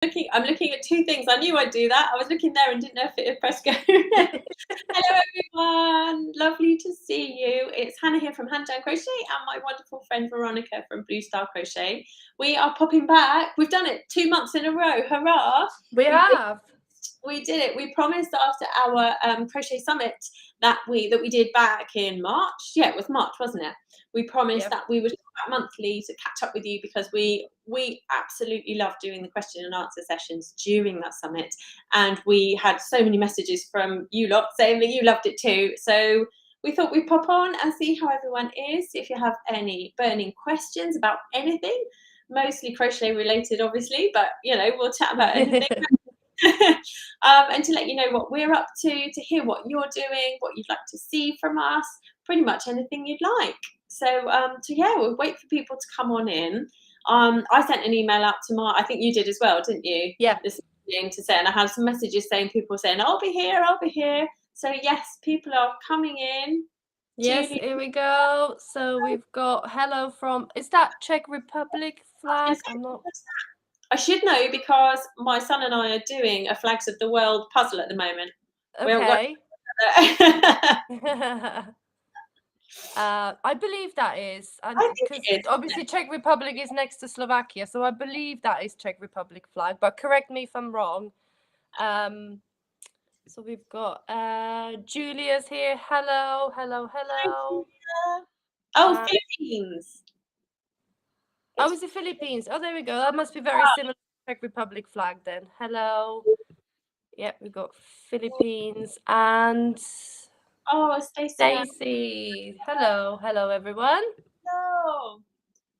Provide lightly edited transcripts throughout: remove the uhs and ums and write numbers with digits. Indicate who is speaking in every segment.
Speaker 1: I'm looking at two things. I knew I'd do that. I was looking there and didn't know if it would press go. Hello, everyone. Lovely to see you. It's Hannah here from HanJan Crochet and my wonderful friend Veronika from Blue Star Crochet. We are popping back. We've done it 2 months in a row. Hurrah!
Speaker 2: We have.
Speaker 1: We did it. We promised after our crochet summit that we did back in March. Yeah, it was March, wasn't it? We promised that we would come back monthly to catch up with you because we absolutely love doing the question and answer sessions during that summit, and we had so many messages from you lot saying that you loved it too. So we thought we'd pop on and see how everyone is. If you have any burning questions about anything, mostly crochet related, obviously, but you know, we'll chat about anything. And to let you know what we're up to hear what you're doing, what you'd like to see from us, pretty much anything you'd like. So yeah, we'll wait for people to come on in. I sent an email out to I think you did as well, didn't you?
Speaker 2: Yeah.
Speaker 1: This evening to say, and I had some messages saying, people saying, I'll be here. So yes, people are coming in.
Speaker 2: Yes, here we go. So we've got hello from, is that Czech Republic flag?
Speaker 1: I should know because my son and I are doing a Flags of the World puzzle at the moment.
Speaker 2: Okay. I believe that is, and because obviously Czech Republic is next to Slovakia, so I believe that is Czech Republic flag. But correct me if I'm wrong. So we've got Julia's here. Hello.
Speaker 1: Oh, Philippines.
Speaker 2: Oh, is it Philippines? Oh, there we go. That must be very similar to Czech Republic flag then. Hello. Yep, we've got Philippines and Stacey. Hello everyone.
Speaker 1: Hello.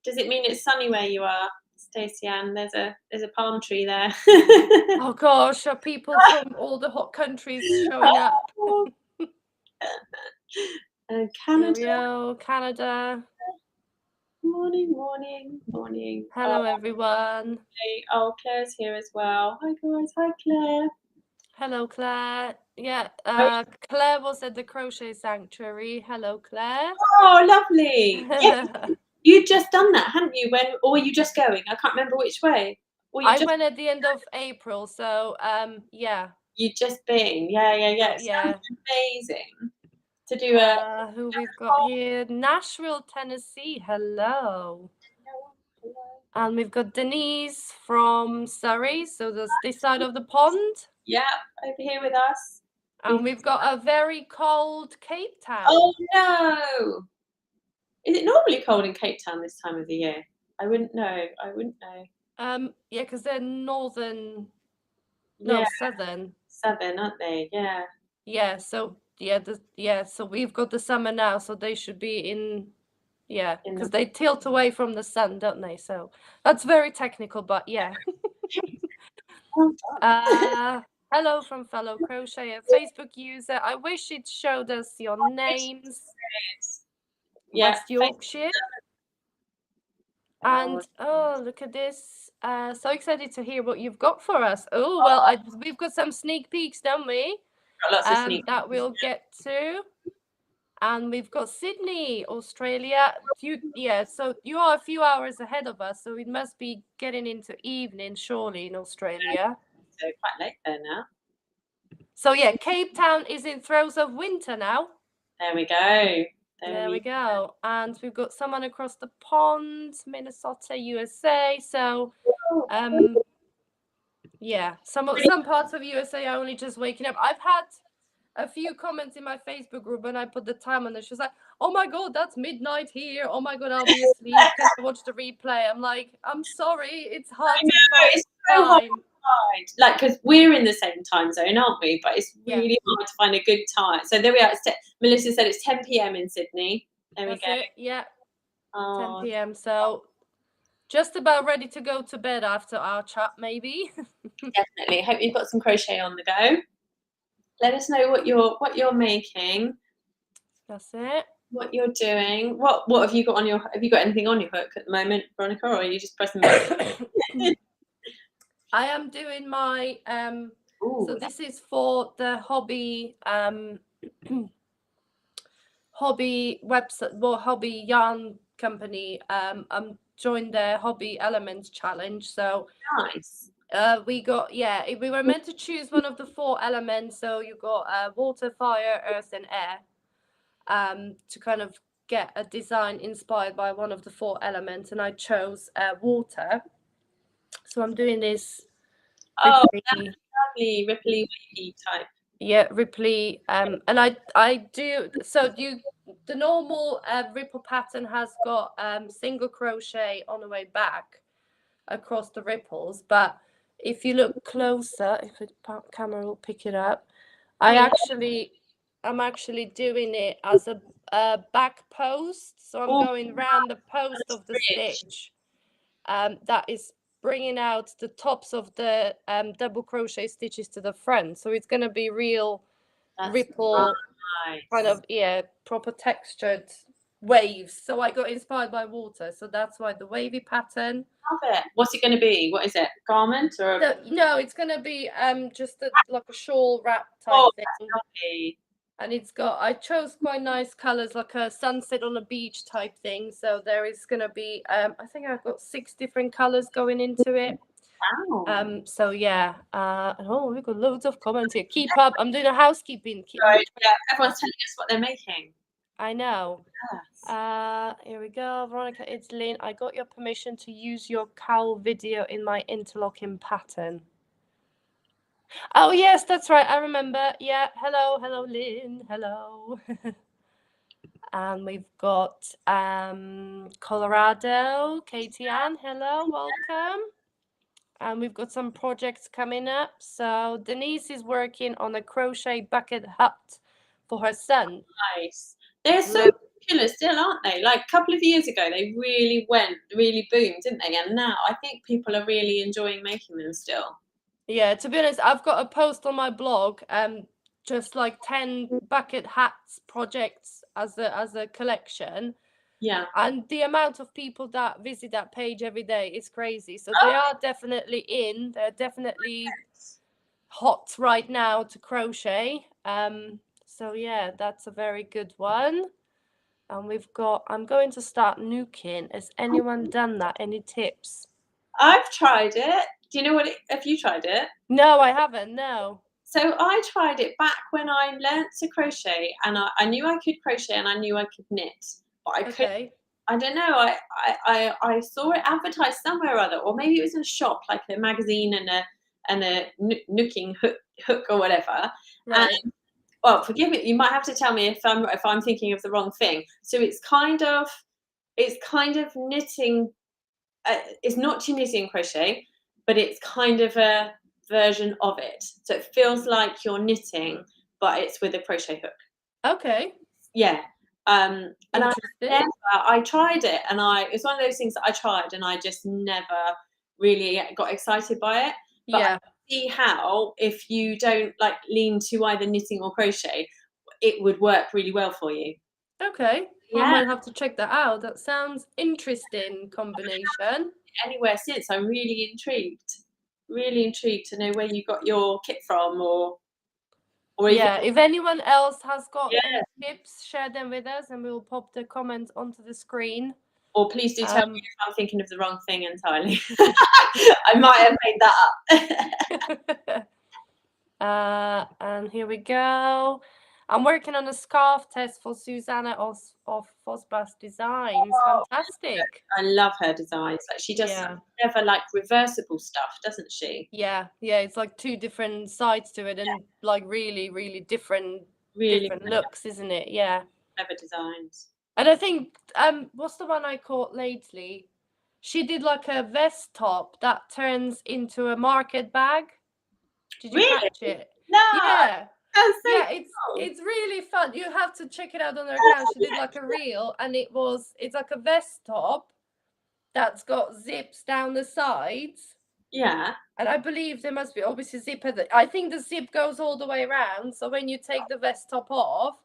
Speaker 1: Does it mean it's sunny where you are, Stacey Ann? There's a palm tree there.
Speaker 2: Oh gosh, are people from all the hot countries showing up? Canada.
Speaker 1: Morning.
Speaker 2: Hello, everyone.
Speaker 1: Oh, Claire's here as well. Hi, guys. Hi, Claire.
Speaker 2: Hello, Claire. Yeah, Claire was at the Crochet Sanctuary. Hello, Claire.
Speaker 1: Oh, lovely. Yes, you'd just done that, hadn't you? Or were you just going? I can't remember which way.
Speaker 2: I went at the end of April, so yeah.
Speaker 1: You'd just been. Yeah.
Speaker 2: Yeah.
Speaker 1: Amazing. To do
Speaker 2: who we've got here? Nashville, Tennessee. Hello. And we've got Denise from Surrey, so there's this side of the pond.
Speaker 1: Yeah, over here with us.
Speaker 2: And we've got a very cold Cape Town.
Speaker 1: Oh no! Is it normally cold in Cape Town this time of the year? I wouldn't know.
Speaker 2: Yeah, because they're northern. No, southern.
Speaker 1: Southern, aren't they? Yeah.
Speaker 2: Yeah. So so we've got the summer now, so they should be in. Yeah, because they tilt away from the sun, don't they? So that's very technical, but yeah. Hello from fellow crochet, a Facebook user. I wish it showed us your names. West Yorkshire. And oh, look at this. So excited to hear what you've got for us. Oh, well, we've got some sneak peeks, don't we?
Speaker 1: Lots of sneak
Speaker 2: that we'll get to. And we've got Sydney, Australia. So you are a few hours ahead of us, so it must be getting into evening, surely, in Australia.
Speaker 1: So quite late there now.
Speaker 2: So yeah, Cape Town is in throes of winter now.
Speaker 1: There we go.
Speaker 2: There we go. And we've got someone across the pond, Minnesota, USA. So yeah, some parts of USA are only just waking up. I've had a few comments in my Facebook group when I put the time on there. She was like, oh my God, that's midnight here. Oh my God, I'll be asleep. Can I watch the replay? I'm like, I'm sorry. It's hard to find
Speaker 1: it's so hard. Like, because we're in the same time zone, aren't we? But it's really hard to find a good time. So there we are. Melissa said it's 10 p.m. in Sydney. There we go.
Speaker 2: Yeah. 10 p.m. So just about ready to go to bed after our chat, maybe.
Speaker 1: Definitely. Hope you've got some crochet on the go. Let us know what you're making.
Speaker 2: That's it.
Speaker 1: What you're doing. What have you got on your? Have you got anything on your hook at the moment, Veronika, or are you just pressing?
Speaker 2: I am doing my so this is for the hobby website, hobby yarn company. I'm joined their Hobby Elements challenge. So
Speaker 1: nice.
Speaker 2: We were meant to choose one of the 4 elements. So you got water, fire, earth, and air. To kind of get a design inspired by one of the 4 elements, and I chose water. So I'm doing this.
Speaker 1: Oh, that's lovely, ripply, wavy type.
Speaker 2: Yeah, Ripley. And I do so. The normal ripple pattern has got single crochet on the way back across the ripples, but if you look closer, if the camera will pick it up, I'm actually doing it as a back post. So I'm going round the post of the stitch. That is bringing out the tops of the double crochet stitches to the front. So it's going to be real ripple, kind of, proper textured waves. So I got inspired by water. So that's why the wavy pattern.
Speaker 1: Love it. What's it going to be? What is it? Garment or?
Speaker 2: No, it's going to be just like a shawl wrap type thing.
Speaker 1: Lovely.
Speaker 2: And I chose quite nice colors, like a sunset on a beach type thing. So there is going to be, I think I've got 6 different colors going into it.
Speaker 1: Wow.
Speaker 2: So yeah. We've got loads of comments here. Keep up. I'm doing a housekeeping.
Speaker 1: Right, yeah, everyone's telling us what they're making.
Speaker 2: I know.
Speaker 1: Yes.
Speaker 2: Here we go. Veronika, it's Lynn. I got your permission to use your cowl video in my interlocking pattern. Oh, yes, that's right. I remember. Yeah. Hello, Lynn. Hello. And we've got Colorado, Katie Ann. Hello, welcome. And we've got some projects coming up. So Denise is working on a crochet bucket hut for her son.
Speaker 1: Nice. They're so popular still, aren't they? Like a couple of years ago, they really boomed, didn't they? And now I think people are really enjoying making them still.
Speaker 2: Yeah, to be honest, I've got a post on my blog, just like 10 bucket hats projects as a collection.
Speaker 1: Yeah.
Speaker 2: And the amount of people that visit that page every day is crazy. So they are definitely they're definitely hot right now to crochet. So yeah, that's a very good one. And I'm going to start nuking. Has anyone done that? Any tips?
Speaker 1: I've tried it. Do you know what have you tried it?
Speaker 2: No, I haven't, no.
Speaker 1: So I tried it back when I learnt to crochet, and I knew I could crochet and I knew I could knit, but I couldn't. I don't know. I saw it advertised somewhere or other, or maybe it was in a shop, like a magazine and a nooking hook or whatever.
Speaker 2: Right.
Speaker 1: And, well, forgive me. You might have to tell me if I'm thinking of the wrong thing. So it's kind of knitting. It's not knitting crochet, but it's kind of a version of it. So it feels like you're knitting, but it's with a crochet hook.
Speaker 2: Okay.
Speaker 1: Yeah. And I tried it, and it's one of those things that I tried and I just never really got excited by it. But
Speaker 2: yeah.
Speaker 1: I see how, if you don't like lean to either knitting or crochet, it would work really well for you.
Speaker 2: Okay. Yeah. I might have to check that out. That sounds interesting combination.
Speaker 1: Anywhere since, I'm really intrigued to know where you got your kit from, or
Speaker 2: if anyone else has got any tips, share them with us and we'll pop the comments onto the screen.
Speaker 1: Or please do tell me if I'm thinking of the wrong thing entirely. I might have made that
Speaker 2: up. And here we go. I'm working on a scarf test for Susanna of Fosbas Designs. Fantastic.
Speaker 1: I love her designs. Like, she does clever, like, reversible stuff, doesn't she?
Speaker 2: Yeah. It's like 2 different sides to it, and like really, really different looks, isn't it? Yeah.
Speaker 1: Clever designs.
Speaker 2: And I think what's the one I caught lately? She did like a vest top that turns into a market bag. Did you catch it?
Speaker 1: No.
Speaker 2: Yeah.
Speaker 1: So
Speaker 2: it's really fun. You have to check it out on her account. She did like a reel, and it's like a vest top that's got zips down the sides.
Speaker 1: Yeah.
Speaker 2: And I believe there must be obviously zip. I think the zip goes all the way around. So when you take the vest top off,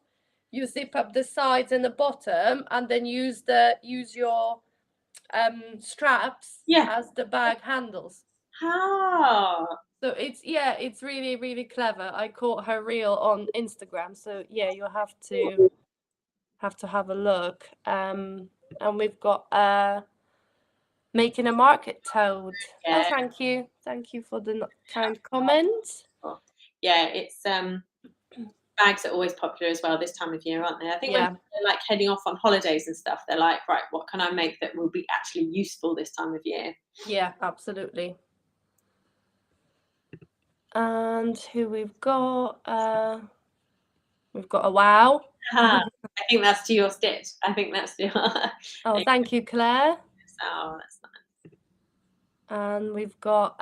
Speaker 2: you zip up the sides and the bottom, and then use your straps as the bag handles. So it's really, really clever. I caught her reel on Instagram. So yeah, you'll have to have a look. And we've got making a market toad. Oh, thank you Thank you for the kind comment.
Speaker 1: Yeah, it's bags are always popular as well this time of year, aren't they? I think when people are like heading off on holidays and stuff, they're like, right, what can I make that will be actually useful this time of year?
Speaker 2: Yeah, absolutely. And who we've got? We've got a wow.
Speaker 1: I think that's to your stitch. I think that's to your...
Speaker 2: Oh, thank you, Claire.
Speaker 1: Oh, that's nice.
Speaker 2: And we've got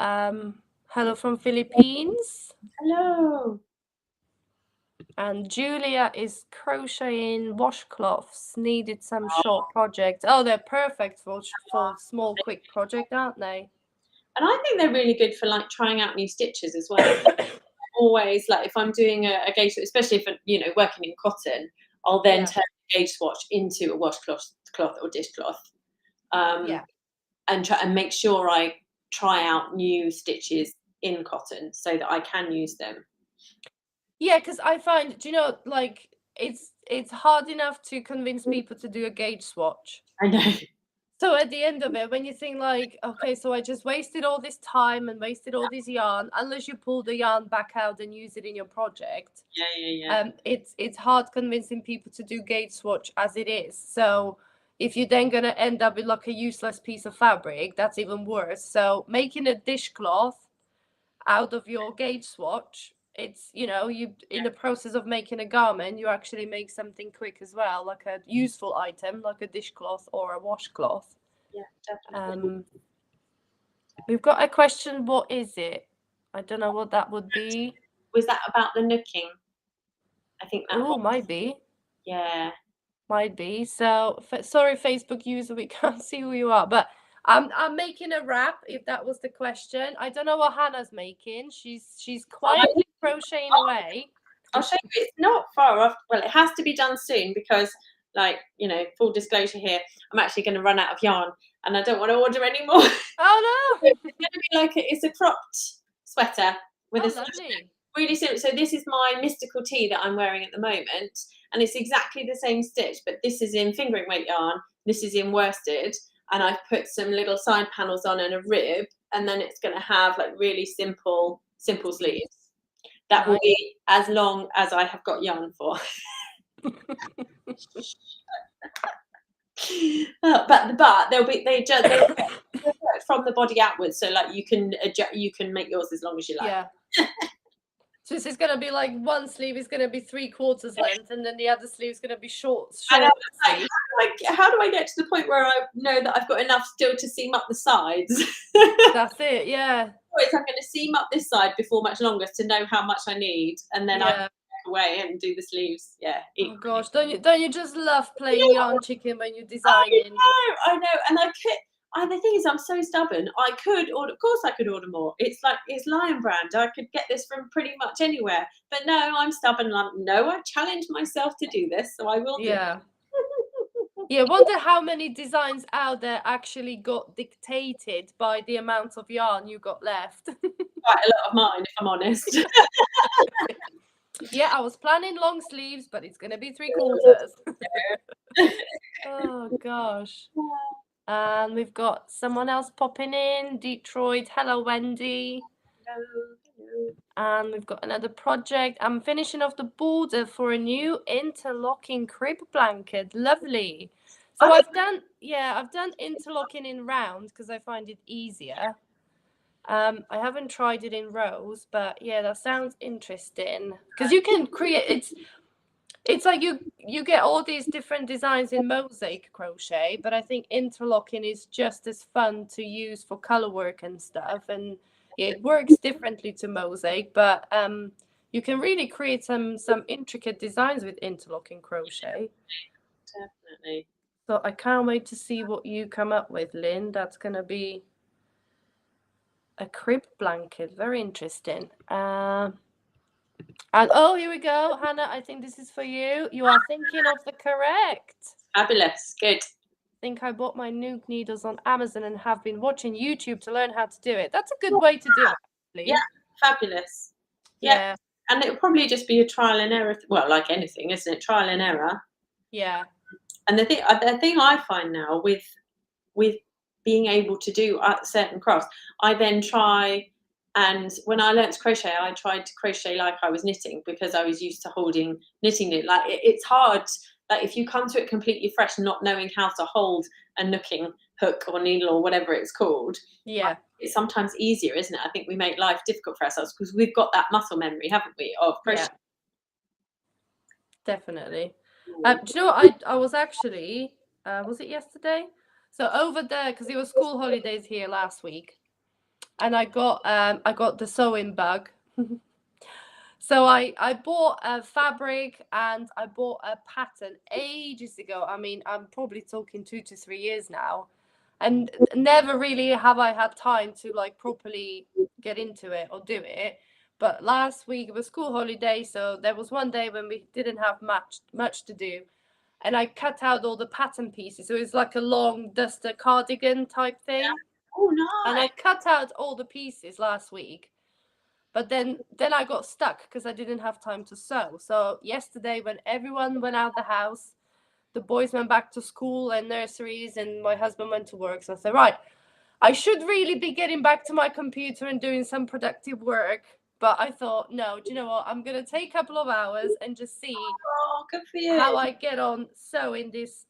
Speaker 2: hello from Philippines.
Speaker 1: Hello.
Speaker 2: And Julia is crocheting washcloths. Needed some short projects. Oh, they're perfect for small, quick project, aren't they?
Speaker 1: And I think they're really good for like trying out new stitches as well. Always, like if I'm doing a gauge, especially if you know working in cotton, I'll then turn the gauge swatch into a washcloth or dishcloth, and try and make sure I try out new stitches in cotton so that I can use them.
Speaker 2: Yeah, because I find, do you know, like it's hard enough to convince people to do a gauge swatch.
Speaker 1: I know.
Speaker 2: So at the end of it, when you think like, okay, so I just wasted all this time and wasted all this yarn, unless you pull the yarn back out and use it in your project.
Speaker 1: Yeah.
Speaker 2: It's hard convincing people to do gauge swatch as it is. So if you're then gonna end up with like a useless piece of fabric, that's even worse. So making a dishcloth out of your gauge swatch, it's, you know, you in the process of making a garment, you actually make something quick as well, like a useful item, like a dishcloth or a washcloth.
Speaker 1: Yeah, definitely.
Speaker 2: We've got a question. What is it? I don't know what that would be.
Speaker 1: Was that about the nooking? I think that.
Speaker 2: Oh, might be.
Speaker 1: Yeah.
Speaker 2: Might be. So sorry, Facebook user, we can't see who you are, but I'm making a wrap, if that was the question. I don't know what Hannah's making. She's quietly crocheting away.
Speaker 1: I'll show you. It's not far off. Well, it has to be done soon because, like, you know, full disclosure here, I'm actually going to run out of yarn and I don't want to order anymore.
Speaker 2: Oh no!
Speaker 1: It's going to be like it's a cropped sweater with a
Speaker 2: lovely.
Speaker 1: Really simple. So this is my mystical tee that I'm wearing at the moment, and it's exactly the same stitch, but this is in fingering weight yarn. This is in worsted, and I've put some little side panels on and a rib, and then it's going to have like really simple sleeves. That will be as long as I have got yarn for. but they'll be they from the body outwards, so like you can adjust, you can make yours as long as you like.
Speaker 2: Yeah. So this is gonna be like one sleeve is gonna be 3/4 length, and then the other sleeve is gonna be short.
Speaker 1: I know, how do I get to the point where I know that I've got enough still to seam up the sides?
Speaker 2: That's it, yeah.
Speaker 1: I'm going to seam up this side before much longer to know how much I need, and then I can go away and do the sleeves. Yeah.
Speaker 2: Oh gosh, don't you just love playing yarn chicken when you're designing?
Speaker 1: I know, and I could. The thing is, I'm so stubborn. I could order, of course, I could order more. It's like it's Lion Brand. I could get this from pretty much anywhere. But no, I'm stubborn. No, I challenged myself to do this, so I will.
Speaker 2: Yeah. Yeah, wonder how many designs out there actually got dictated by the amount of yarn you got left.
Speaker 1: Quite a lot of mine, if I'm honest.
Speaker 2: Yeah, I was planning long sleeves, but it's gonna be 3/4. Oh gosh. And we've got someone else popping in, Detroit. Hello, Wendy.
Speaker 1: Hello.
Speaker 2: And we've got another project. I'm finishing off the border for a new interlocking crib blanket. Lovely. So I've done interlocking in round because I find it easier. I haven't tried it in rows, but yeah, that sounds interesting because you can create it's like you get all these different designs in mosaic crochet, but I think interlocking is just as fun to use for color work and stuff, and it works differently to mosaic, but you can really create some intricate designs with interlocking crochet.
Speaker 1: Definitely.
Speaker 2: So I can't wait to see what you come up with, Lynn. That's gonna be a crib blanket. Very interesting. And oh, here we go, Hannah. I think this is for you. You are thinking of the correct.
Speaker 1: Fabulous. Good.
Speaker 2: I think I bought my nuke needles on Amazon and have been watching YouTube to learn how to do it. That's a good way to do it, actually.
Speaker 1: Yeah, fabulous. Yeah. And it will probably just be a trial and error. Well, like anything, isn't it? Trial and error.
Speaker 2: Yeah.
Speaker 1: And the thing I find now with being able to do certain crafts, I then try And when I learned to crochet, I tried to crochet like I was knitting because I was used to holding knitting needle. Like it's hard. Like if you come to it completely fresh, not knowing how to hold a nooking hook or needle or whatever it's called,
Speaker 2: Yeah,
Speaker 1: it's sometimes easier, isn't it? I think we make life difficult for ourselves because we've got that muscle memory, haven't we, of crochet?
Speaker 2: yeah, definitely. Do you know what? I was actually, was it yesterday? So over there, because it was school holidays here last week, and I got the sewing bug. So I bought a fabric and I bought a pattern ages ago. I mean, I'm probably talking 2 to 3 years now, and never really have I had time to like properly get into it or do it. But last week it was school holiday, so there was one day when we didn't have much to do, and I cut out all the pattern pieces. So it's like a long duster cardigan type thing.
Speaker 1: Oh,
Speaker 2: And I
Speaker 1: nice.
Speaker 2: cut out all the pieces last week. But then I got stuck because I didn't have time to sew. So yesterday when everyone went out the house, the boys went back to school and nurseries and my husband went to work. So I said, right, I should really be getting back to my computer and doing some productive work. But I thought, no, do you know what? I'm going to take a couple of hours and just see
Speaker 1: Oh, good for you.
Speaker 2: how I get on sewing this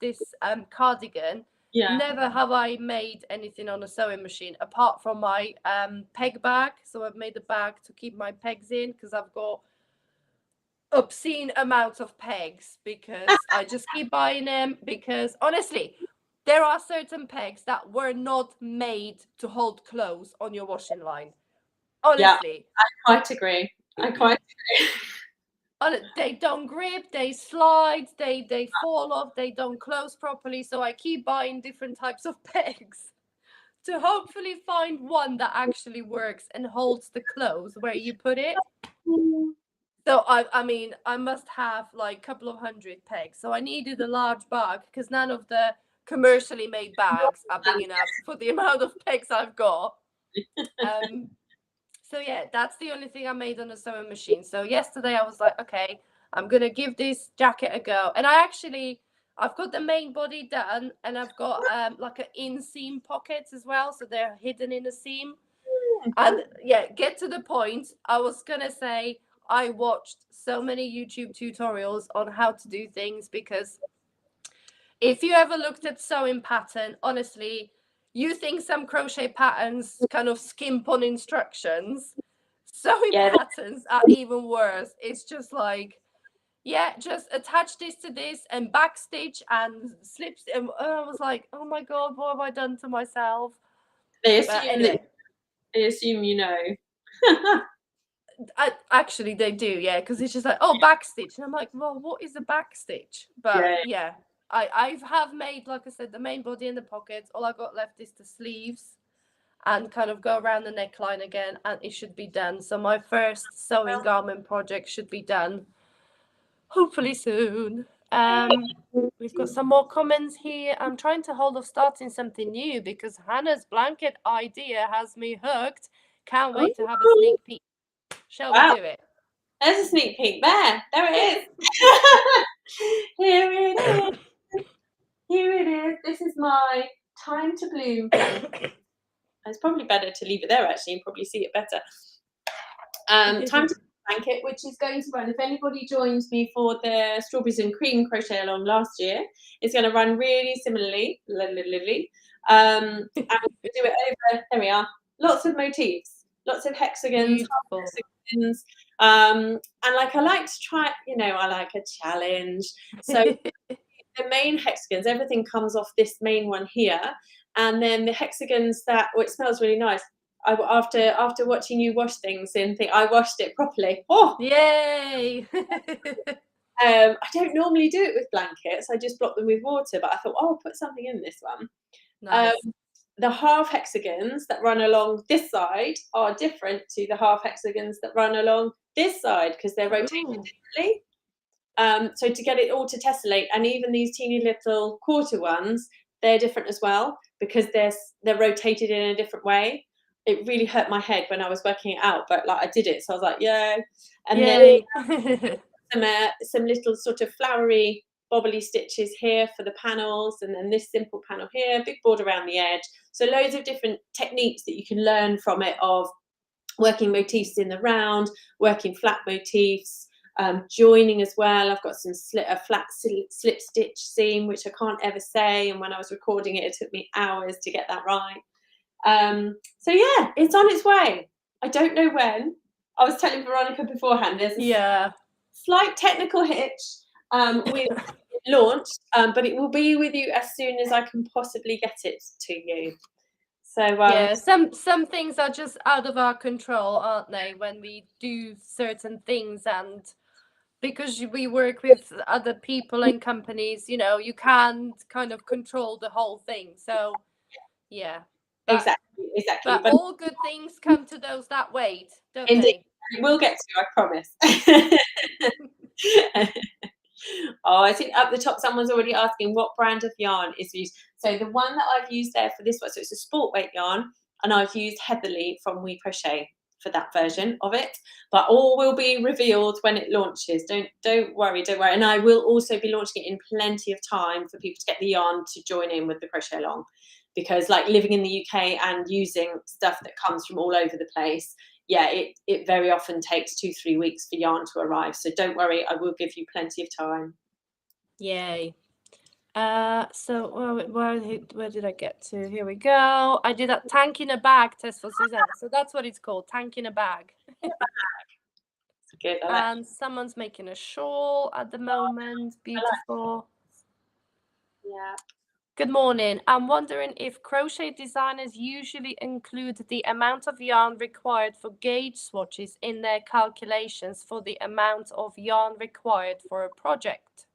Speaker 2: cardigan.
Speaker 1: Yeah.
Speaker 2: Never have I made anything on a sewing machine apart from my peg bag. So I've made a bag to keep my pegs in because I've got obscene amounts of pegs because I just keep buying them because honestly, there are certain pegs that were not made to hold clothes on your washing line. Honestly.
Speaker 1: Yeah, I quite agree.
Speaker 2: They don't grip, they slide, they fall off, they don't close properly. So I keep buying different types of pegs to hopefully find one that actually works and holds the clothes where you put it. So I mean, I must have like a couple of hundred pegs. So I needed a large bag because none of the commercially made bags are big enough for the amount of pegs I've got. So yeah, that's the only thing I made on a sewing machine. So yesterday I was like, okay, I'm gonna give this jacket a go. And I've got the main body done and I've got like an inseam pockets as well. So they're hidden in a seam. And yeah, get to the point. I was gonna say I watched so many YouTube tutorials on how to do things because if you ever looked at sewing pattern, honestly, you think some crochet patterns kind of skimp on instructions. Sewing patterns are even worse. It's just like, yeah, just attach this to this and backstitch and slips. And I was like, oh my God, what have I done to myself?
Speaker 1: They assume you know.
Speaker 2: Actually, they do, yeah, because it's just like, oh, backstitch. And I'm like, well, what is a backstitch? But yeah. I have made, like I said, the main body and the pockets. All I got left is the sleeves and kind of go around the neckline again, and it should be done. So my first sewing garment project should be done hopefully soon. We've got some more comments here. I'm trying to hold off starting something new because Hannah's blanket idea has me hooked. Can't wait to have a sneak peek. Shall we do it?
Speaker 1: There's a sneak peek there. There it is. Here it is. Here it is. This is my Time to Bloom blanket. It's probably better to leave it there actually and probably see it better. Time to Bloom blanket, which is going to run, if anybody joins me for the Strawberries and Cream crochet along last year, it's going to run really similarly. And we'll do it over, there we are, lots of motifs, lots of hexagons, half hexagons, and like I like to try, you know, I like a challenge. So the main hexagons, everything comes off this main one here, and then the hexagons that, it smells really nice. After watching you wash things and think I washed it properly. Oh,
Speaker 2: yay!
Speaker 1: I don't normally do it with blankets. I just block them with water, but I thought, oh, I'll put something in this one.
Speaker 2: Nice.
Speaker 1: The half hexagons that run along this side are different to the half hexagons that run along this side because they're rotated differently. So to get it all to tessellate, and even these teeny little quarter ones, they're different as well because they're rotated in a different way. It really hurt my head when I was working it out, but like I did it, so I was like, yeah. And then some little sort of flowery bobbly stitches here for the panels, and then this simple panel here, big border around the edge. So loads of different techniques that you can learn from it of working motifs in the round, working flat motifs, joining as well. I've got a flat slip stitch seam, which I can't ever say, and when I was recording it, it took me hours to get that right. So yeah, it's on its way. I don't know when. I was telling Veronika beforehand, there's a slight technical hitch with launch, but it will be with you as soon as I can possibly get it to you. So
Speaker 2: yeah, some things are just out of our control, aren't they, when we do certain things, and because we work with other people and companies, you know, you can't kind of control the whole thing. So yeah,
Speaker 1: exactly.
Speaker 2: But all good things come to those that wait, don't
Speaker 1: indeed,
Speaker 2: they?
Speaker 1: it will get to you, I promise. Oh, I think up the top someone's already asking what brand of yarn is used. So the one that I've used there for this one, so it's a sport weight yarn, and I've used Heatherly from We Crochet for that version of it. But all will be revealed when it launches. Don't worry. And I will also be launching it in plenty of time for people to get the yarn to join in with the crochet along. Because like living in the UK and using stuff that comes from all over the place, yeah, it very often takes 2-3 weeks for yarn to arrive. So don't worry, I will give you plenty of time.
Speaker 2: Yay. So where did I get to? Here we go. I did a tank in a bag test for Suzanne. So that's what it's called, tank in a bag.
Speaker 1: Good.
Speaker 2: And someone's making a shawl at the moment. Beautiful.
Speaker 1: Yeah.
Speaker 2: Good morning. I'm wondering if crochet designers usually include the amount of yarn required for gauge swatches in their calculations for the amount of yarn required for a project.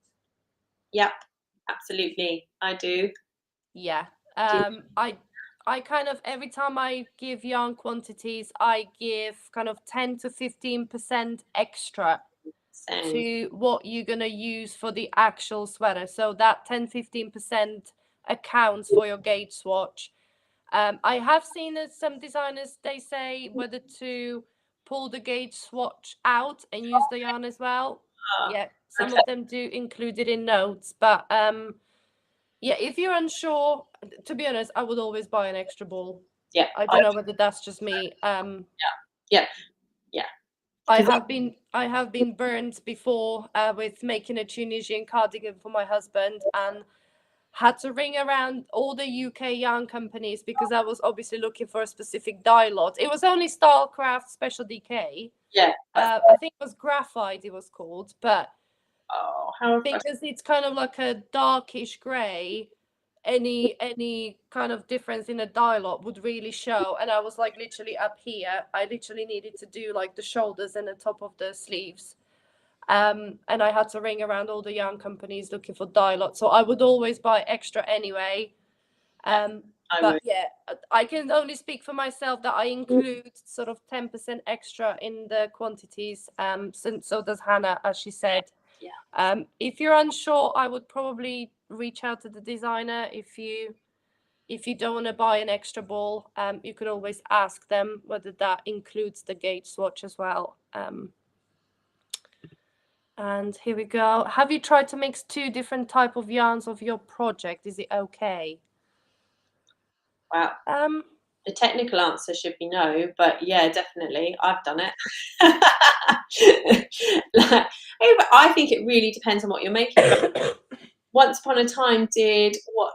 Speaker 1: Yep, absolutely. I do.
Speaker 2: Yeah. I kind of, every time I give yarn quantities, I give kind of 10 to 15% extra to what you're going to use for the actual sweater. So that 10-15% accounts for your gauge swatch. I have seen that some designers, they say whether to pull the gauge swatch out and use the yarn as well. Yeah, some of them do include it in notes, but yeah, if you're unsure, to be honest, I would always buy an extra ball.
Speaker 1: Yeah,
Speaker 2: I don't know whether that's just me.
Speaker 1: Yeah.
Speaker 2: I have been burned before with making a Tunisian cardigan for my husband, and had to ring around all the UK yarn companies because I was obviously looking for a specific dye lot. It was only Stylecraft Special DK.
Speaker 1: Yeah.
Speaker 2: I think it was graphite it was called, but because it's kind of like a darkish grey, any kind of difference in a dye lot would really show. And I was like literally up here. I literally needed to do like the shoulders and the top of the sleeves. And I had to ring around all the yarn companies looking for dye lots. So I would always buy extra anyway. But yeah, I can only speak for myself that I include sort of 10% extra in the quantities. So does Hannah, as she said.
Speaker 1: Yeah.
Speaker 2: If you're unsure, I would probably reach out to the designer. If you don't want to buy an extra ball, you could always ask them whether that includes the gauge swatch as well. And here we go. Have you tried to mix 2 different type of yarns of your project? Is it okay?
Speaker 1: Wow. The technical answer should be no, but yeah, definitely, I've done it. I think it really depends on what you're making. Once upon a time did what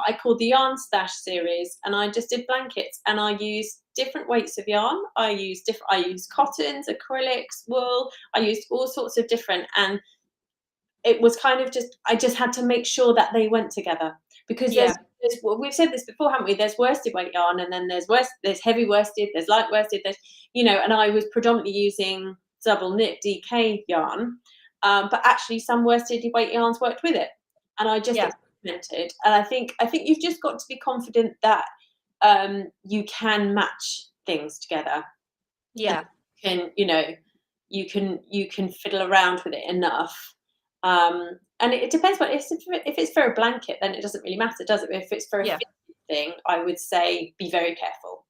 Speaker 1: I called the yarn stash series, and I just did blankets, and I used different weights of yarn. I used cottons, acrylics, wool. I used all sorts of different, and it was kind of I just had to make sure that they went together, because we've said this before, haven't we? There's worsted weight yarn, and then there's heavy worsted, there's light worsted, there's, and I was predominantly using double knit DK yarn, but actually some worsted weight yarns worked with it, and I just experimented. And I think you've just got to be confident that you can match things together.
Speaker 2: Yeah.
Speaker 1: And you can fiddle around with it enough. And it depends if it's for a blanket, then it doesn't really matter, does it? If it's for a fitted thing, I would say be very careful.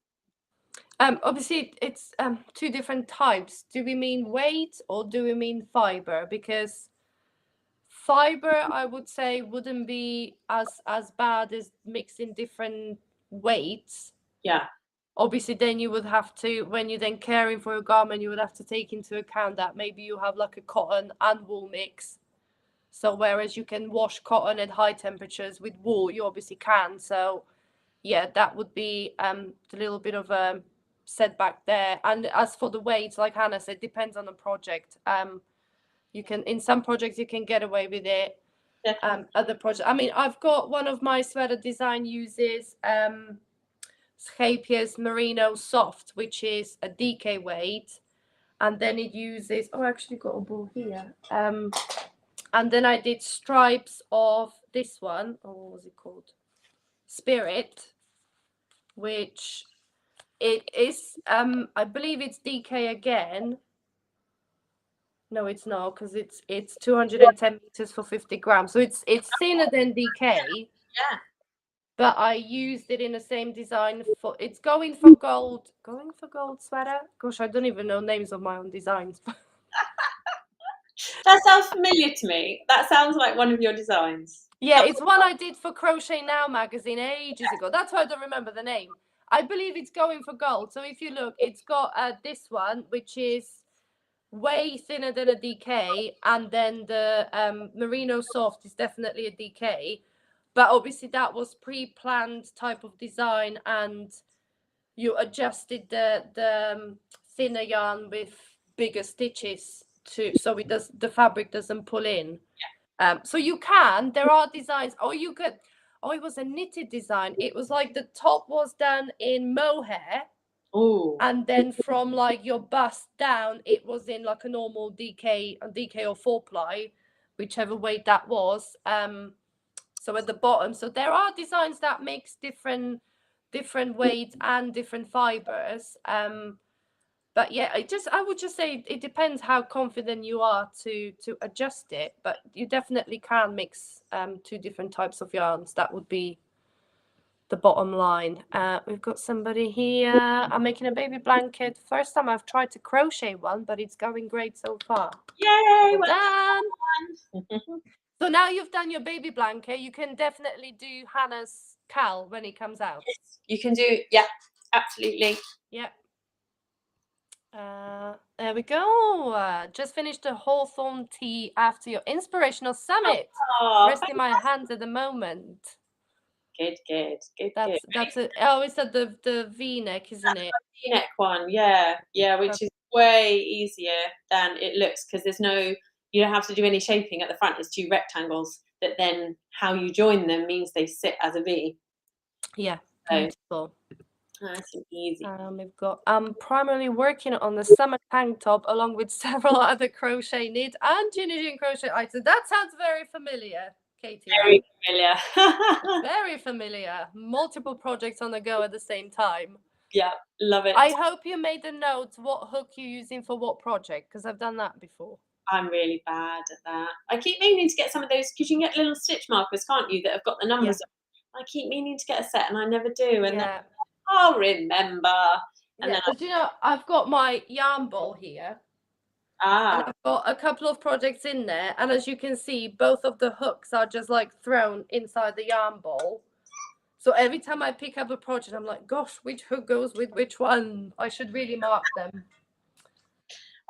Speaker 2: Obviously, it's 2 different types. Do we mean weight or do we mean fiber? Because fiber, I would say, wouldn't be as bad as mixing different weights.
Speaker 1: Yeah.
Speaker 2: obviously then you would have to, when you're then caring for a garment, you would have to take into account that maybe you have like a cotton and wool mix. So whereas you can wash cotton at high temperatures, with wool you obviously can. So yeah, that would be a little bit of a setback there. And as for the weight, like Hannah said, depends on the project. You can, in some projects you can get away with it. Other projects, I mean, I've got one of my sweater design uses Schapier's Merino Soft, which is a DK weight, and then it uses, oh, I actually got a ball here. And then I did stripes of this one, oh, what was it called? Spirit, which it is, I believe it's DK again. No, it's not, because it's 210 meters for 50 grams. So it's thinner than DK.
Speaker 1: Yeah.
Speaker 2: But I used it in the same design for, it's going for gold sweater. Gosh, I don't even know names of my own designs.
Speaker 1: That sounds familiar to me. That sounds like one of your designs.
Speaker 2: Yeah, it's one I did for Crochet Now magazine ages ago. That's why I don't remember the name. I believe it's going for gold. So if you look, it's got this one, which is way thinner than a DK, and then the Merino Soft is definitely a DK. But obviously that was pre-planned type of design, and you adjusted the thinner yarn with bigger stitches so it does, the fabric doesn't pull in. So you can, there are designs, or you could, oh, it was a knitted design. It was like the top was done in mohair.
Speaker 1: Oh.
Speaker 2: And then from like your bust down, it was in like a normal DK or 4-ply, whichever weight that was. So at the bottom, so there are designs that mix different weights and different fibers. But yeah, I would just say it depends how confident you are to adjust it. But you definitely can mix 2 different types of yarns. That would be the bottom line. We've got somebody here. I'm making a baby blanket. First time I've tried to crochet one, but it's going great so far.
Speaker 1: Yay!
Speaker 2: Well done. So now you've done your baby blanket, you can definitely do Hannah's cal when it comes out.
Speaker 1: Yes, you can do, yeah, absolutely.
Speaker 2: Yeah. There we go. Just finished the Hawthorn tea after your inspirational summit.
Speaker 1: Oh,
Speaker 2: Resting my hands at the moment.
Speaker 1: Good.
Speaker 2: That's it. Oh, is that the V-neck, isn't it?
Speaker 1: V-neck one, yeah, which is way easier than it looks, because there's no, you don't have to do any shaping at the front. It's 2 rectangles that then how you join them means they sit as a V.
Speaker 2: Yeah, beautiful.
Speaker 1: Nice and easy.
Speaker 2: We've got, I'm primarily working on the summer tank top along with several other crochet knit and HanJan Crochet items. That sounds very familiar, Katie.
Speaker 1: Very familiar.
Speaker 2: Very familiar. Multiple projects on the go at the same time.
Speaker 1: Yeah, love it.
Speaker 2: I hope you made a note what hook you're using for what project, because I've done that before.
Speaker 1: I'm really bad at that. I keep meaning to get some of those, because you can get little stitch markers, can't you, that have got the numbers on. I keep meaning to get a set and I never do. And then I'll remember. And then
Speaker 2: but you know, I've got my yarn ball here. And I've got a couple of projects in there, and as you can see, both of the hooks are just like thrown inside the yarn ball. So every time I pick up a project, I'm like, gosh, which hook goes with which one? I should really mark them.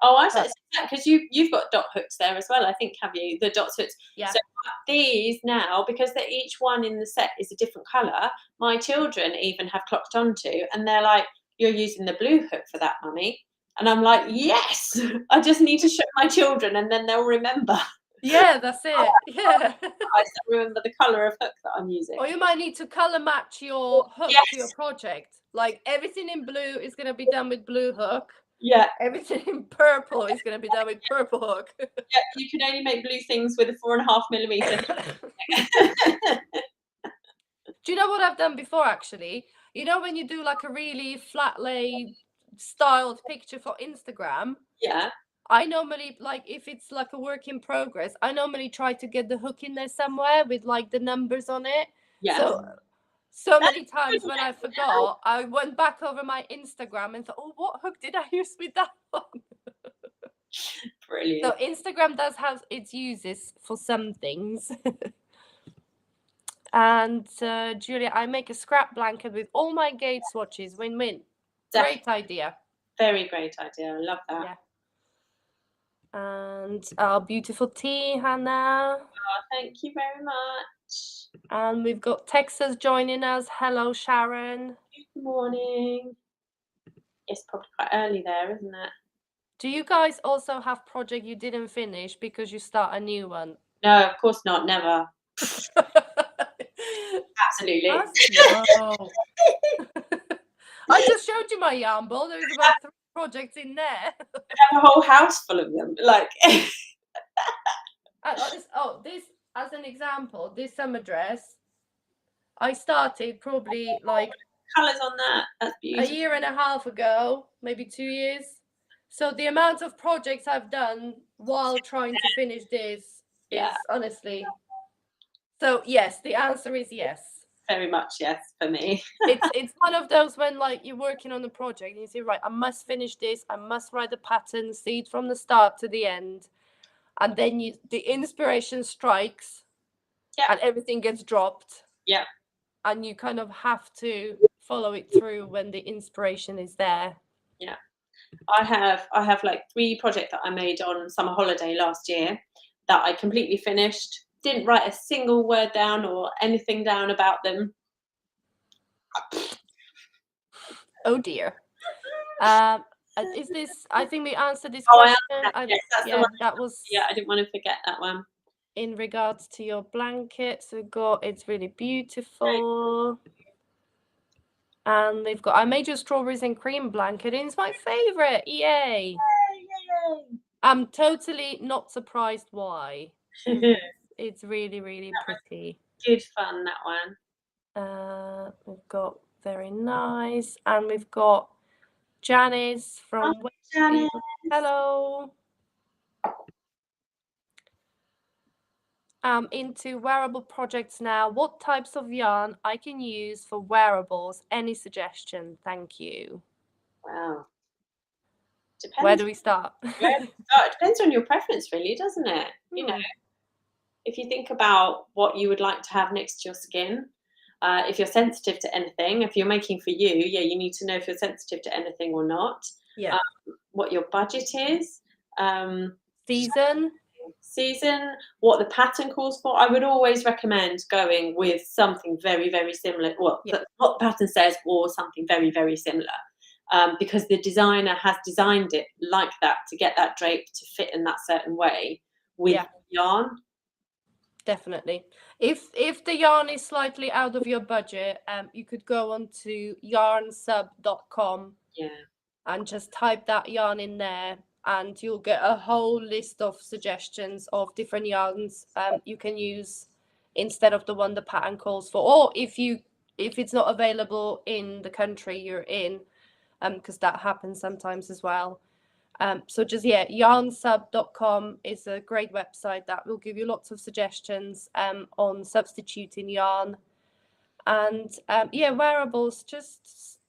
Speaker 1: Oh, I see, because you've got dot hooks there as well, I think, have you? The dot hooks.
Speaker 2: Yeah.
Speaker 1: So these now, because they're each one in the set is a different colour, my children even have clocked onto, and they're like, you're using the blue hook for that, Mummy. And I'm like, yes, I just need to show my children and then they'll remember.
Speaker 2: Yeah, that's it. Yeah.
Speaker 1: I remember the colour of hook that I'm using.
Speaker 2: Or you might need to colour match your hook to your project. Like everything in blue is going to be done with blue hook.
Speaker 1: Yeah.
Speaker 2: Everything in purple is going to be done with purple hook.
Speaker 1: Yeah, you can only make blue things with a 4.5mm.
Speaker 2: Do you know what I've done before, actually? You know when you do like a really flat lay styled picture for Instagram?
Speaker 1: Yeah.
Speaker 2: I normally, like, if it's like a work in progress, I normally try to get the hook in there somewhere with like the numbers on it.
Speaker 1: Yeah.
Speaker 2: So many times when I forgot, I went back over my Instagram and thought, oh, what hook did I use with that one?
Speaker 1: Brilliant.
Speaker 2: So Instagram does have its uses for some things. And Julia, I make a scrap blanket with all my gate swatches. Win-win. Great idea.
Speaker 1: Very great idea. I love that.
Speaker 2: Yeah. And our beautiful tea, Hannah.
Speaker 1: Oh, thank you very much.
Speaker 2: And we've got Texas joining us. Hello, Sharon.
Speaker 1: Good morning. It's probably quite early there, isn't it?
Speaker 2: Do you guys also have project you didn't finish because you start a new one?
Speaker 1: No, of course not. Never. Absolutely.
Speaker 2: No. I just showed you my yarn ball. There's about 3 projects in there.
Speaker 1: I have a whole house full of them. Like.
Speaker 2: This as an example, this summer dress, I started probably like
Speaker 1: Colours on that. That's beautiful.
Speaker 2: a year and a half ago, maybe 2 years. So the amount of projects I've done while trying to finish this is honestly. So yes, the answer is yes.
Speaker 1: Very much yes for me.
Speaker 2: It's one of those when like you're working on a project and you say, right, I must finish this, I must write the pattern, see it from the start to the end. And then the inspiration strikes and everything gets dropped.
Speaker 1: Yeah.
Speaker 2: And you kind of have to follow it through when the inspiration is there.
Speaker 1: Yeah. I have like 3 projects that I made on summer holiday last year that I completely finished. Didn't write a single word down or anything down about them.
Speaker 2: Oh dear. Is this? I think we answered this question.
Speaker 1: Yes, that's the one.
Speaker 2: That was.
Speaker 1: Yeah, I didn't want to forget that one.
Speaker 2: In regards to your blanket, so it's really beautiful. And we've got, I made you strawberries and cream blanket, and it's my favorite. Yay! I'm totally not surprised why. It's really, really pretty.
Speaker 1: Good fun, that one.
Speaker 2: We've got very nice, and we've got Janice from
Speaker 1: Janice.
Speaker 2: Hello. Into wearable projects now. What types of yarn I can use for wearables? Any suggestion? Thank you.
Speaker 1: Wow.
Speaker 2: Depends. Where do we start?
Speaker 1: It depends on your preference, really, doesn't it? You know, if you think about what you would like to have next to your skin, if you're sensitive to anything, if you're making for you, you need to know if you're sensitive to anything or not.
Speaker 2: Yeah.
Speaker 1: What your budget is.
Speaker 2: Season,
Speaker 1: what the pattern calls for. I would always recommend going with something very, very similar. Well, what the pattern says, or something very, very similar. Because the designer has designed it like that to get that drape to fit in that certain way with yarn.
Speaker 2: Definitely. If the yarn is slightly out of your budget, you could go on to yarnsub.com and just type that yarn in there, and you'll get a whole list of suggestions of different yarns you can use instead of the one the pattern calls for, or if it's not available in the country you're in, because that happens sometimes as well. So just yarnsub.com is a great website that will give you lots of suggestions on substituting yarn. And wearables, just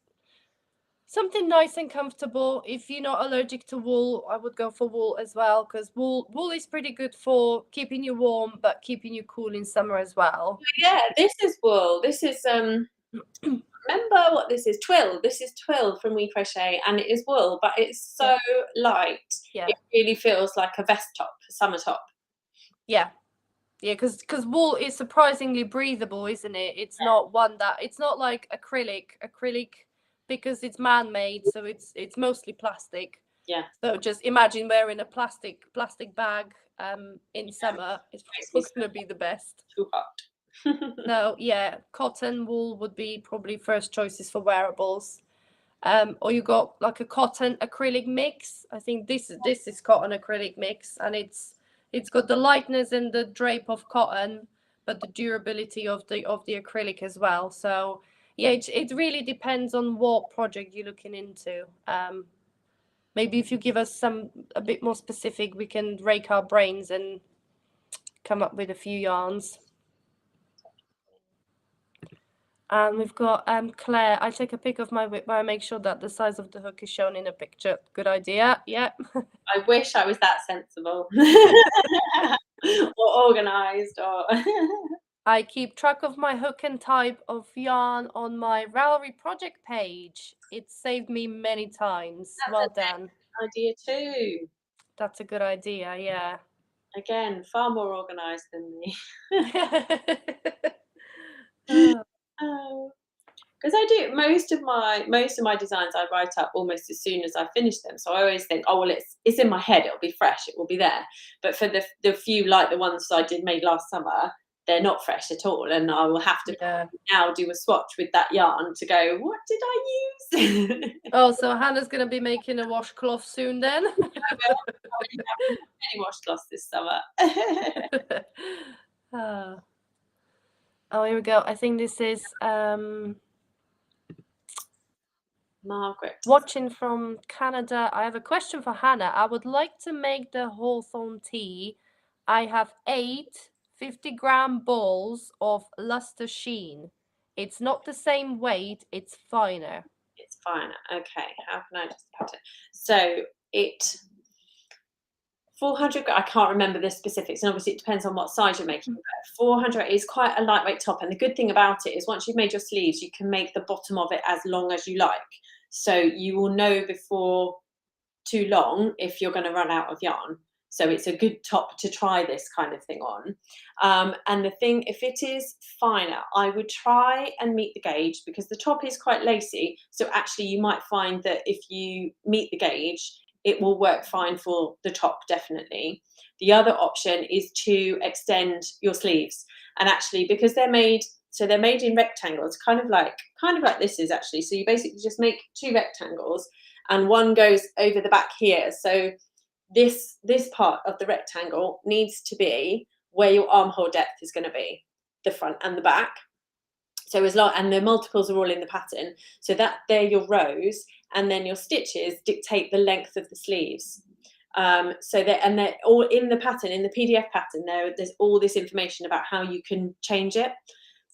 Speaker 2: something nice and comfortable. If you're not allergic to wool, I would go for wool as well, because wool is pretty good for keeping you warm but keeping you cool in summer as well.
Speaker 1: Yeah, this is wool. This is remember what this is? Twill. This is Twill from We Crochet, and it is wool, but it's so light.
Speaker 2: Yeah.
Speaker 1: It really feels like a vest top, a summer top.
Speaker 2: Yeah. Yeah, because wool is surprisingly breathable, isn't it? It's not it's not like acrylic because it's man-made, so it's mostly plastic.
Speaker 1: Yeah.
Speaker 2: So just imagine wearing a plastic bag in summer. It's probably going to be the best.
Speaker 1: Too hot.
Speaker 2: So cotton, wool would be probably first choices for wearables. Or you got like a cotton acrylic mix. I think this is cotton acrylic mix, and it's got the lightness and the drape of cotton, but the durability of the acrylic as well. So it really depends on what project you're looking into. Maybe if you give us a bit more specific, we can rake our brains and come up with a few yarns. And we've got Claire. I take a pic of my whip where I make sure that the size of the hook is shown in a picture. Good idea. Yeah.
Speaker 1: I wish I was that sensible or organised. Or
Speaker 2: I keep track of my hook and type of yarn on my Ravelry project page. It saved me many times.
Speaker 1: That's
Speaker 2: Well
Speaker 1: an
Speaker 2: done.
Speaker 1: idea too.
Speaker 2: That's a good idea, yeah.
Speaker 1: Again, far more organised than me.
Speaker 2: Oh,
Speaker 1: Oh. Because I do most of my designs I write up almost as soon as I finish them. So I always think, oh well, it's in my head, it'll be fresh, it will be there. But for the few like the ones I made last summer, they're not fresh at all, and I will have to
Speaker 2: yeah.
Speaker 1: now do a swatch with that yarn to go, what did I use?
Speaker 2: Oh, so Hannah's gonna be making a washcloth soon then?
Speaker 1: I will. I haven't got any washcloths this summer.
Speaker 2: Ah. Oh, here we go. I think this is
Speaker 1: Margaret.
Speaker 2: watching from Canada. I have a question for Hannah. I would like to make the Hawthorn tea. I have 8 50-gram balls of luster sheen. It's not the same weight, it's finer.
Speaker 1: It's fine. Okay, how can I just cut it? So it 400. I can't remember the specifics, and obviously it depends on what size you're making. But 400 is quite a lightweight top, and the good thing about it is once you've made your sleeves, you can make the bottom of it as long as you like. So you will know before too long if you're going to run out of yarn. So it's a good top to try this kind of thing on. And the thing, if it is finer, I would try and meet the gauge because the top is quite lacy. So actually you might find that if you meet the gauge, it will work fine for the top, definitely. The other option is to extend your sleeves. And actually, because they're made in rectangles, kind of like this is actually. So you basically just make 2 rectangles and one goes over the back here. So this part of the rectangle needs to be where your armhole depth is going to be, the front and the back. So as long, and the multiples are all in the pattern, so that they're your rows, and then your stitches dictate the length of the sleeves. So they're all in the pattern, in the PDF pattern. There's all this information about how you can change it.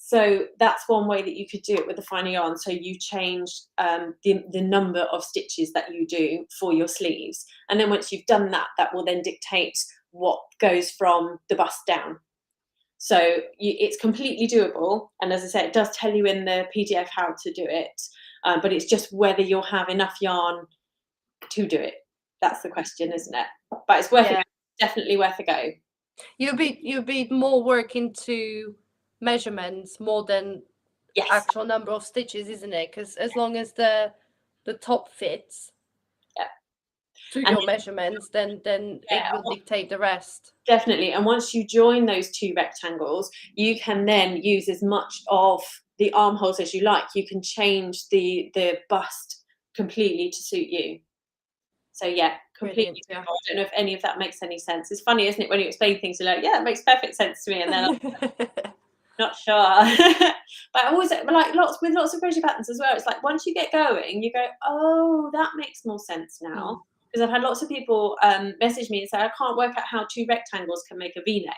Speaker 1: So that's one way that you could do it with the finer yarn. So you change the number of stitches that you do for your sleeves. And then once you've done that, that will then dictate what goes from the bust down. So it's completely doable. And as I said, it does tell you in the PDF how to do it. But it's just whether you'll have enough yarn to do it. That's the question, isn't it? But it's worth it. Definitely worth a go.
Speaker 2: You'll be more work into measurements more than actual number of stitches, isn't it? Because as long as the top fits to your measurements, then it will dictate the rest.
Speaker 1: Definitely. And once you join those 2 rectangles, you can then use as much of the armholes as you like. You can change the bust completely to suit you. So yeah, completely. I don't know if any of that makes any sense. It's funny, isn't it, when you explain things, you're like, yeah, it makes perfect sense to me, and then I'm not sure. But I always like lots of crochet patterns as well. It's like once you get going, you go, oh, that makes more sense now. Because I've had lots of people message me and say, I can't work out how 2 rectangles can make a V-neck.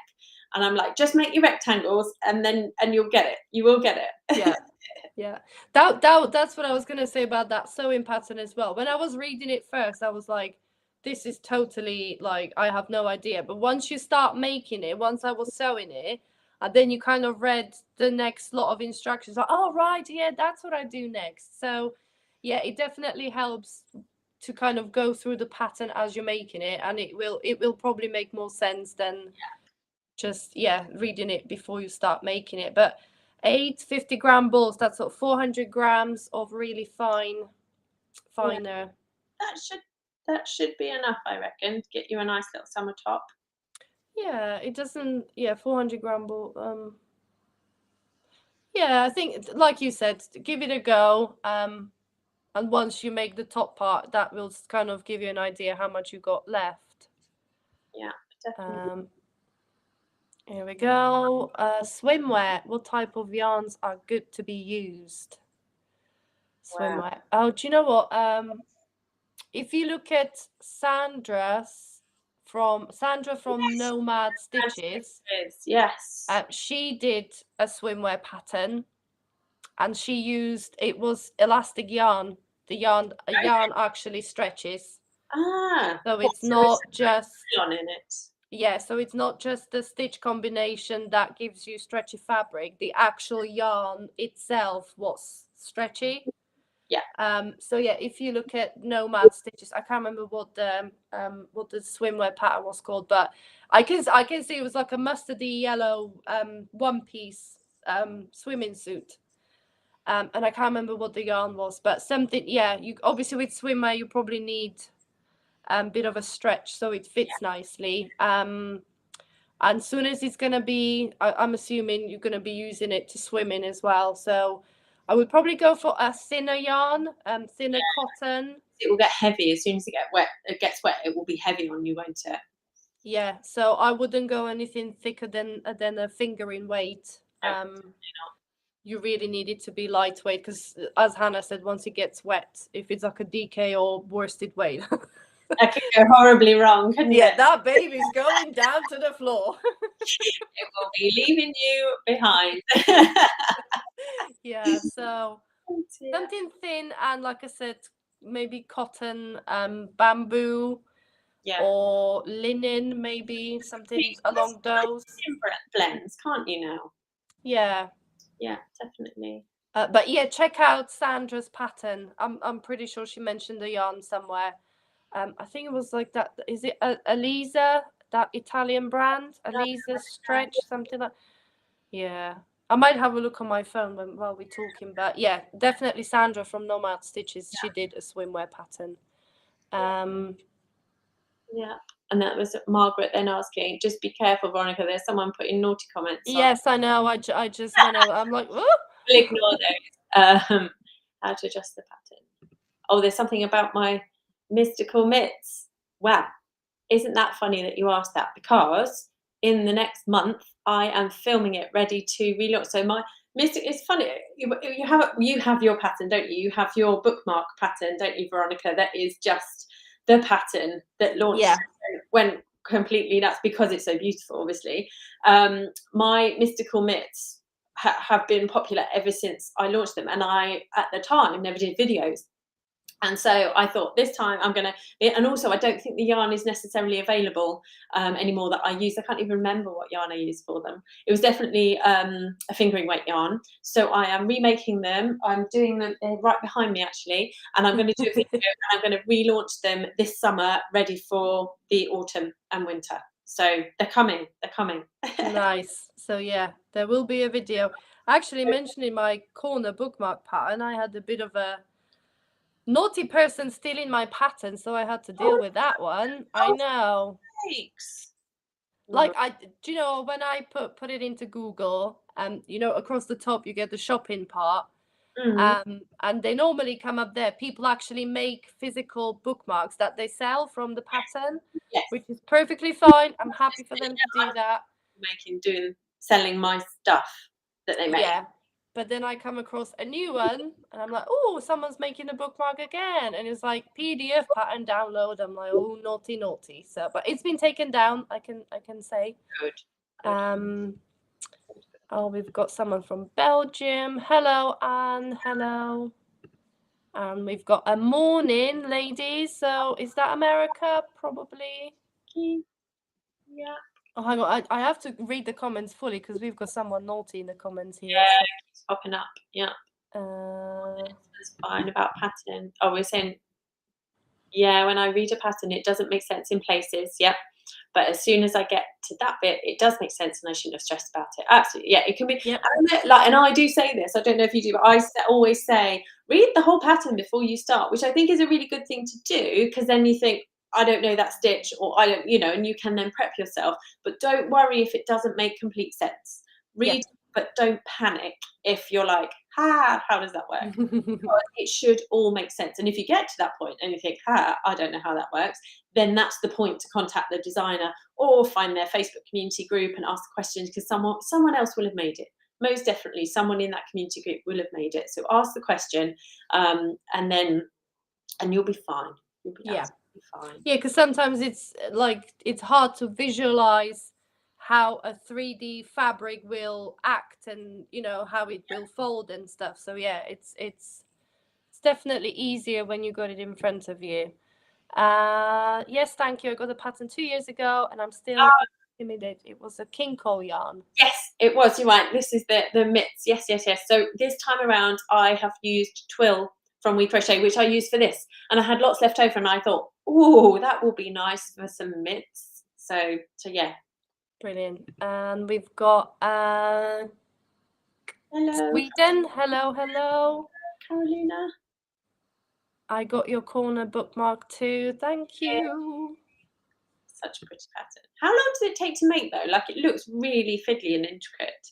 Speaker 1: And I'm like, just make your rectangles and you'll get it. You will get it.
Speaker 2: Yeah. Yeah. That's what I was going to say about that sewing pattern as well. When I was reading it first, I was like, this is totally like, I have no idea. But once you start making it, once I was sewing it, and then you kind of read the next lot of instructions, like, oh, right, yeah, that's what I do next. So, yeah, it definitely helps to kind of go through the pattern as you're making it, and it will probably make more sense than just reading it before you start making it. But 8 50-gram balls, that's what 400 grams of really finer.
Speaker 1: That should be enough, I reckon, to get you a nice little summer top.
Speaker 2: Yeah, it doesn't. 400-gram ball. Yeah, I think, like you said, give it a go. And once you make the top part, that will kind of give you an idea how much you got left.
Speaker 1: Yeah, definitely.
Speaker 2: Here we go. Swimwear. What type of yarns are good to be used? Swimwear. Wow. Oh, do you know what? If you look at Sandra from Nomad Stitches,
Speaker 1: yes,
Speaker 2: she did a swimwear pattern, and she used, it was elastic yarn. The yarn actually stretches. So it's not just
Speaker 1: yarn in it.
Speaker 2: Yeah, so it's not just the stitch combination that gives you stretchy fabric. The actual yarn itself was stretchy.
Speaker 1: Yeah.
Speaker 2: So yeah, if you look at Nomad stitches, I can't remember what the swimwear pattern was called, but I can see it was like a mustardy yellow one piece swimming suit. And I can't remember what the yarn was, but something, yeah, you obviously with swimwear you probably need a bit of a stretch so it fits nicely. And soon as it's gonna be, I'm assuming you're gonna be using it to swim in as well. So I would probably go for a thinner yarn, thinner cotton.
Speaker 1: It will get heavy as soon as it gets wet. It will be heavy on you, won't it?
Speaker 2: Yeah, so I wouldn't go anything thicker than a fingering weight. You really need it to be lightweight because, as Hannah said, once it gets wet, if it's like a DK or worsted weight,
Speaker 1: that could go horribly wrong, couldn't it?
Speaker 2: Yeah, that baby's going down to the floor.
Speaker 1: It will be leaving you behind.
Speaker 2: Yeah, so something thin and, like I said, maybe cotton, bamboo, or linen, maybe something along those.
Speaker 1: Blends, can't you now?
Speaker 2: Yeah.
Speaker 1: Yeah, definitely.
Speaker 2: But yeah, check out Sandra's pattern. I'm pretty sure she mentioned the yarn somewhere. I think it was like that. Is it Elisa, that Italian brand? Elisa Stretch, something like. Yeah, I might have a look on my phone while we're talking. But yeah, definitely Sandra from Nomad Stitches. She did a swimwear pattern.
Speaker 1: Yeah, and that was Margaret then asking, just be careful, Veronika. There's someone putting naughty comments.
Speaker 2: Yes, I know. I just went over. I'm like, oh.
Speaker 1: We'll ignore those. How to adjust the pattern. Oh, there's something about my mystical mitts. Wow, isn't that funny that you asked that? Because in the next month I am filming it, ready to relaunch. So my mystic, it's funny. You have your pattern, don't you? You have your bookmark pattern, don't you, Veronika? That is just the pattern that launched went completely nuts because it's so beautiful. Obviously, my mystical mitts have been popular ever since I launched them, and I at the time never did videos. And so I thought this time I'm going to, and also I don't think the yarn is necessarily available anymore that I use. I can't even remember what yarn I used for them. It was definitely a fingering weight yarn. So I am remaking them. I'm doing them right behind me actually. And I'm going to do a video and I'm going to relaunch them this summer, ready for the autumn and winter. So they're coming.
Speaker 2: Nice. So yeah, there will be a video. Actually, mentioning my corner bookmark pattern, I had a bit of a naughty person stealing my pattern, so I had to deal with that one. I know.
Speaker 1: Thanks.
Speaker 2: Like do you know when I put it into Google, you know, across the top you get the shopping part, and they normally come up there. People actually make physical bookmarks that they sell from the pattern, which is perfectly fine. I'm happy for them to do that.
Speaker 1: Selling my stuff that they make.
Speaker 2: Yeah. But then I come across a new one and I'm like, oh, someone's making a bookmark again. And it's like PDF pattern download. I'm like, oh, naughty. So, but it's been taken down, I can say.
Speaker 1: Good.
Speaker 2: Oh, we've got someone from Belgium. Hello, Anne. Hello. And we've got a morning, ladies. So is that America? Probably.
Speaker 1: Yeah.
Speaker 2: Oh, hang on. I have to read the comments fully because we've got someone naughty in the comments here.
Speaker 1: Yeah, it keeps popping up. Yeah. It's fine about pattern. Oh, we're saying, yeah, when I read a pattern, it doesn't make sense in places. Yep. But as soon as I get to that bit, it does make sense, and I shouldn't have stressed about it. Absolutely, yeah, it can be.
Speaker 2: Yep.
Speaker 1: And I do say this. I don't know if you do, but I always say read the whole pattern before you start, which I think is a really good thing to do, because then you think, I don't know that stitch, or I don't, and you can then prep yourself. But don't worry if it doesn't make complete sense. Read, but don't panic if you're like, how does that work? It should all make sense. And if you get to that point and you think, I don't know how that works, then that's the point to contact the designer or find their Facebook community group and ask questions, because someone else will have made it. Most definitely someone in that community group will have made it. So ask the question, and you'll be fine. You'll be absolutely fine.
Speaker 2: Yeah, because sometimes it's hard to visualize how a 3D fabric will act, and how it will fold and stuff. So yeah, it's definitely easier when you got it in front of you. Yes, thank you. I got the pattern 2 years ago and I'm still intimidated. It was a Kinko yarn.
Speaker 1: Yes, it was. You're right. This is the mitts. Yes. So this time around I have used twill from We Crochet, which I used for this, and I had lots left over, and I thought, oh, that will be nice for some mitts. So yeah.
Speaker 2: Brilliant. And we've got
Speaker 1: Hello,
Speaker 2: Sweden. Hello,
Speaker 1: Carolina.
Speaker 2: I got your corner bookmark too. Thank you.
Speaker 1: Such a pretty pattern. How long does it take to make though? Like, it looks really fiddly and intricate.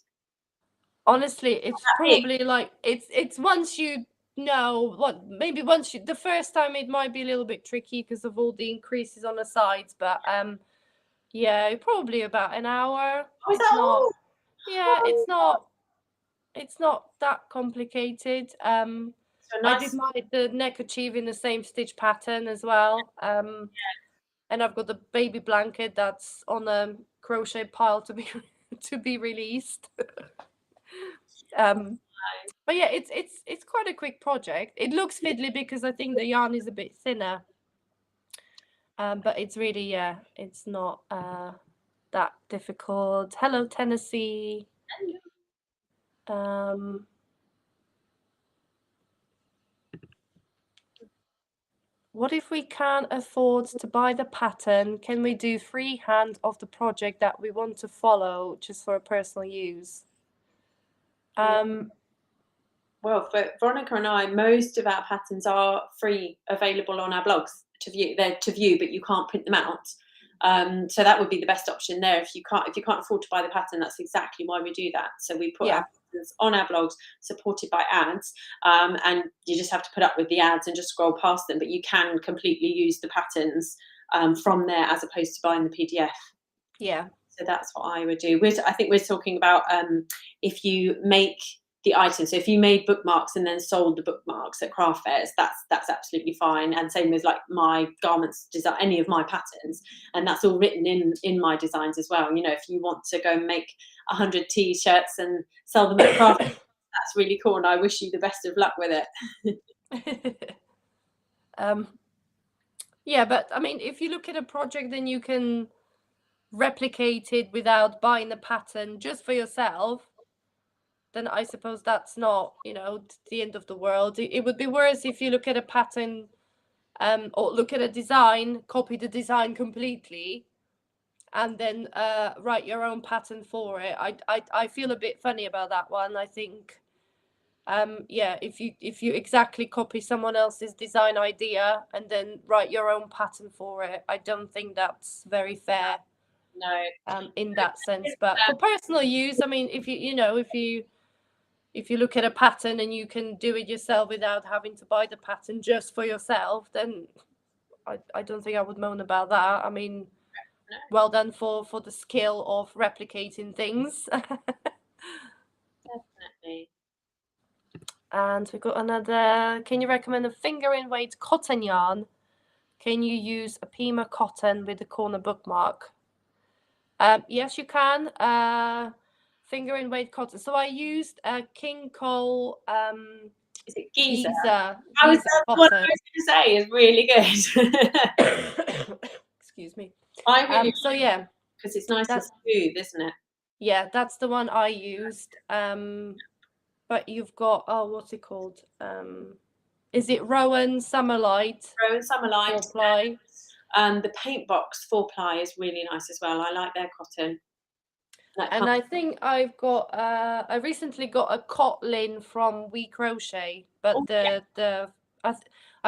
Speaker 2: Honestly, it's probably like it's once you know what, maybe once you, the first time it might be a little bit tricky because of all the increases on the sides, but yeah, probably about an hour.
Speaker 1: Oh, is that all?
Speaker 2: Yeah, it's not that complicated.
Speaker 1: So
Speaker 2: I
Speaker 1: nice.
Speaker 2: did the neckerchief in the same stitch pattern as well. And I've got the baby blanket that's on a crochet pile to be released. But yeah, it's quite a quick project. It looks fiddly because I think the yarn is a bit thinner. But it's really, yeah, it's not that difficult. Hello, Tennessee. What if we can't afford to buy the pattern? Can we do freehand of the project that we want to follow just for personal use?
Speaker 1: Well, for Veronika and I, most of our patterns are free, available on our blogs to view. They're to view, but you can't print them out. So that would be the best option there. If you can't afford to buy the pattern, that's exactly why we do that. So we put our patterns on our blogs, supported by ads, and you just have to put up with the ads and just scroll past them. But you can completely use the patterns from there, as opposed to buying the PDF.
Speaker 2: Yeah.
Speaker 1: So that's what I would do. I think we're talking about if you make the item. So if you made bookmarks and then sold the bookmarks at craft fairs, that's absolutely fine. And same with like my garments design, any of my patterns, and that's all written in my designs as well. You know, if you want to go and make 100 t-shirts and sell them at craft fairs, that's really cool, and I wish you the best of luck with it.
Speaker 2: Yeah, but I mean, if you look at a project, then you can replicate it without buying the pattern just for yourself. Then I suppose that's not, you know, the end of the world. It would be worse if you look at a pattern or look at a design, copy the design completely, and then write your own pattern for it. I feel a bit funny about that one. I think, yeah, if you exactly copy someone else's design idea and then write your own pattern for it, I don't think that's very fair.
Speaker 1: No.
Speaker 2: In that sense, but for personal use, I mean, if you look at a pattern and you can do it yourself without having to buy the pattern just for yourself, then I don't think I would moan about that. I mean, well done for the skill of replicating things.
Speaker 1: Definitely.
Speaker 2: And we've got another. Can you recommend a fingering weight cotton yarn? Can you use a Pima cotton with the corner bookmark? Yes, you can. Fingering weight cotton. So I used a King Cole.
Speaker 1: Is it Giza?
Speaker 2: I was
Speaker 1: what I was going to say is really good.
Speaker 2: Excuse me.
Speaker 1: I really
Speaker 2: so yeah,
Speaker 1: because it's nice and smooth, isn't it?
Speaker 2: Yeah, that's the one I used. But you've got, what's it called? Is it Rowan Summerlight?
Speaker 1: Rowan Summerlight.
Speaker 2: 4-ply.
Speaker 1: And the Paint Box 4-ply is really nice as well. I like their cotton.
Speaker 2: And I think I've got, I recently got a Kotlin from We Crochet, but I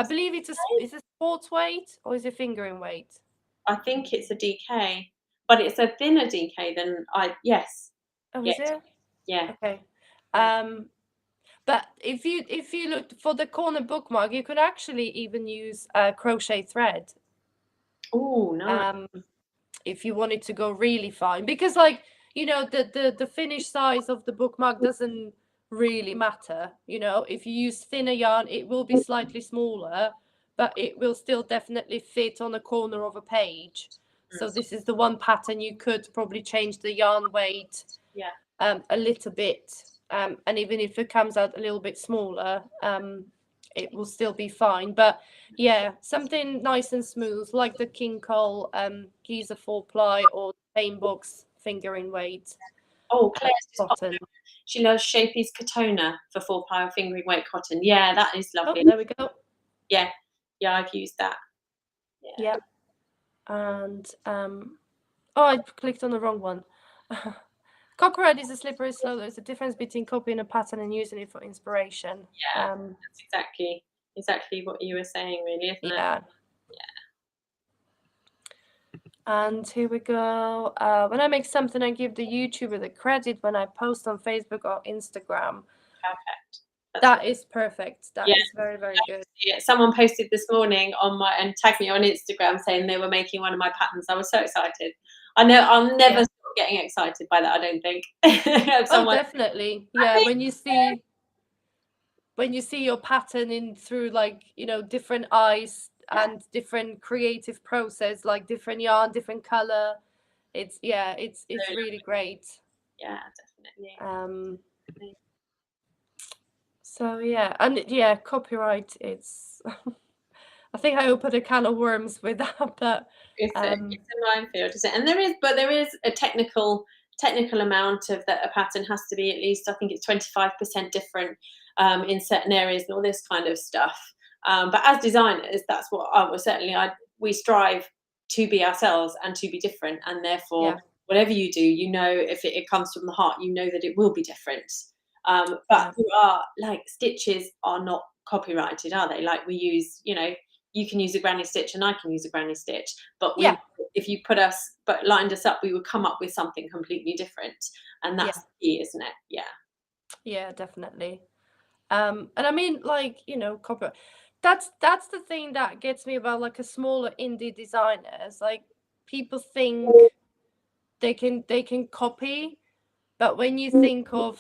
Speaker 2: believe it's is it sports weight or is it fingering weight?
Speaker 1: I think it's a DK, but it's a thinner DK than yes.
Speaker 2: Oh, is it?
Speaker 1: Yeah.
Speaker 2: Okay. But if you look for the corner bookmark, you could actually even use crochet thread.
Speaker 1: Oh, no.
Speaker 2: If you wanted to go really fine, because like, you know, the finish size of the bookmark doesn't really matter. You know, if you use thinner yarn, it will be slightly smaller, but it will still definitely fit on a corner of a page. So this is the one pattern you could probably change the yarn weight a little bit. And even if it comes out a little bit smaller, it will still be fine. But yeah, something nice and smooth like the King Cole Giza 4-ply or the Paint Box fingering weight.
Speaker 1: Oh, Claire's just popped
Speaker 2: cotton.
Speaker 1: over. She loves Shapey's Katona for 4-ply fingering weight cotton. Yeah, that is
Speaker 2: Oh,
Speaker 1: lovely.
Speaker 2: there we go.
Speaker 1: Yeah, I've used that.
Speaker 2: Yeah. And I clicked on the wrong one. Copyright is a slippery slope. There's a difference between copying a pattern and using it for inspiration.
Speaker 1: Yeah, that's exactly what you were saying, really, isn't it?
Speaker 2: Yeah. And here we go. When I make something, I give the YouTuber the credit when I post on Facebook or Instagram.
Speaker 1: Perfect.
Speaker 2: That is perfect. That is very, very good.
Speaker 1: Yeah, someone posted this morning and tagged me on Instagram saying they were making one of my patterns. I was so excited. I know I'll never stop getting excited by that, I don't think.
Speaker 2: Oh, definitely. Yeah, when you see your pattern in through, like, different eyes and different creative process, like different yarn, different color, it's really great.
Speaker 1: Yeah, definitely.
Speaker 2: So yeah, and copyright, it's I think I opened a can of worms with that, but
Speaker 1: it's a minefield, isn't it? And there is a technical amount of that a pattern has to be at least, I think it's 25% different in certain areas and all this kind of stuff. But as designers, that's what we strive to be ourselves and to be different, and therefore whatever you do, if it comes from the heart, that it will be different. But there are, like, stitches are not copyrighted, are they? Like, we use, you can use a granny stitch and I can use a granny stitch, but if you lined us up, we would come up with something completely different, and that's the key, isn't it?
Speaker 2: Yeah, definitely. And I mean, like, copyright. That's the thing that gets me about, like, a smaller indie designers. Like, people think they can copy, but when you think of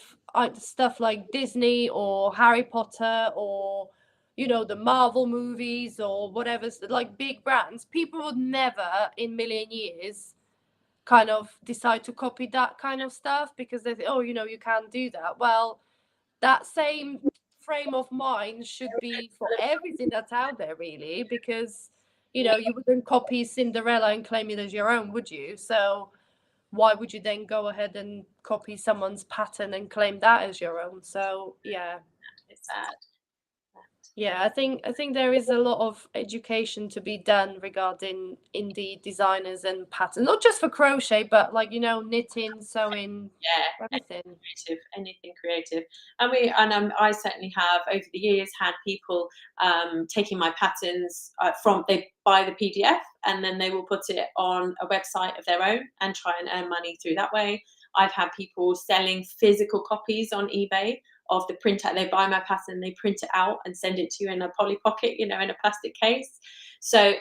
Speaker 2: stuff like Disney or Harry Potter or the Marvel movies or whatever, like big brands, people would never in million years kind of decide to copy that kind of stuff, because they think, oh, you can't do that. Well, that same frame of mind should be for everything that's out there, really, because you wouldn't copy Cinderella and claim it as your own, would you? So why would you then go ahead and copy someone's pattern and claim that as your own? So
Speaker 1: It's sad.
Speaker 2: I think there is a lot of education to be done regarding indie designers and patterns, not just for crochet, but, like, knitting, sewing, everything.
Speaker 1: Anything creative. And I certainly have over the years had people taking my patterns they buy the PDF and then they will put it on a website of their own and try and earn money through that way. I've had people selling physical copies on eBay of the printout. They buy my pattern, they print it out and send it to you in a Polly Pocket, in a plastic case. So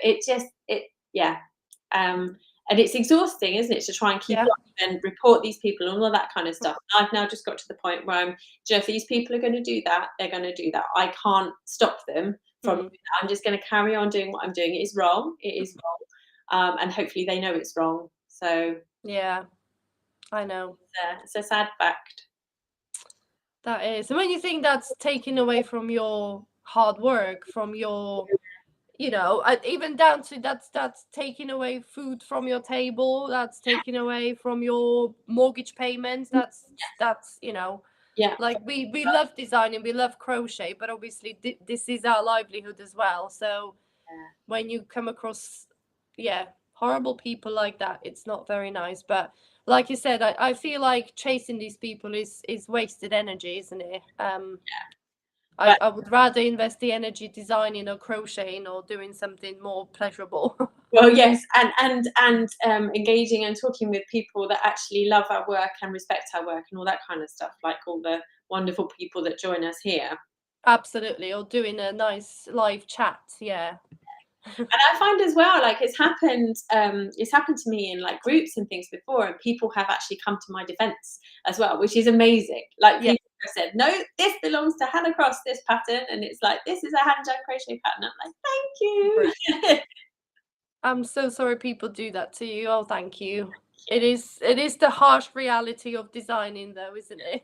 Speaker 1: and it's exhausting, isn't it, to try and keep up and report these people and all that kind of stuff. And I've now just got to the point where if these people are going to do that, they're going to do that. I can't stop them from doing that. I'm just going to carry on doing what I'm doing. It is wrong. And hopefully they know it's wrong. So
Speaker 2: yeah, I know.
Speaker 1: It's a sad fact.
Speaker 2: That is. And when you think that's taken away from your hard work, from your, even down to that's taking away food from your table, that's taking away from your mortgage payments, that's like, we love designing, we love crochet, but obviously this is our livelihood as well. So when you come across horrible people like that, it's not very nice. But like you said, I feel like chasing these people is wasted energy, isn't it? I would rather invest the energy designing or crocheting or doing something more pleasurable.
Speaker 1: Well, yes, and engaging and talking with people that actually love our work and respect our work and all that kind of stuff, like all the wonderful people that join us here.
Speaker 2: Absolutely, or doing a nice live chat,
Speaker 1: And I find as well, like, it's happened to me in, like, groups and things before, and people have actually come to my defense as well, which is amazing. Like, people have said, no, this belongs to Hannah Cross, this pattern, and it's like, this is a HanJan Crochet pattern. I'm like, thank you.
Speaker 2: I'm so sorry people do that to you. Oh, thank you. It is the harsh reality of designing, though, isn't it?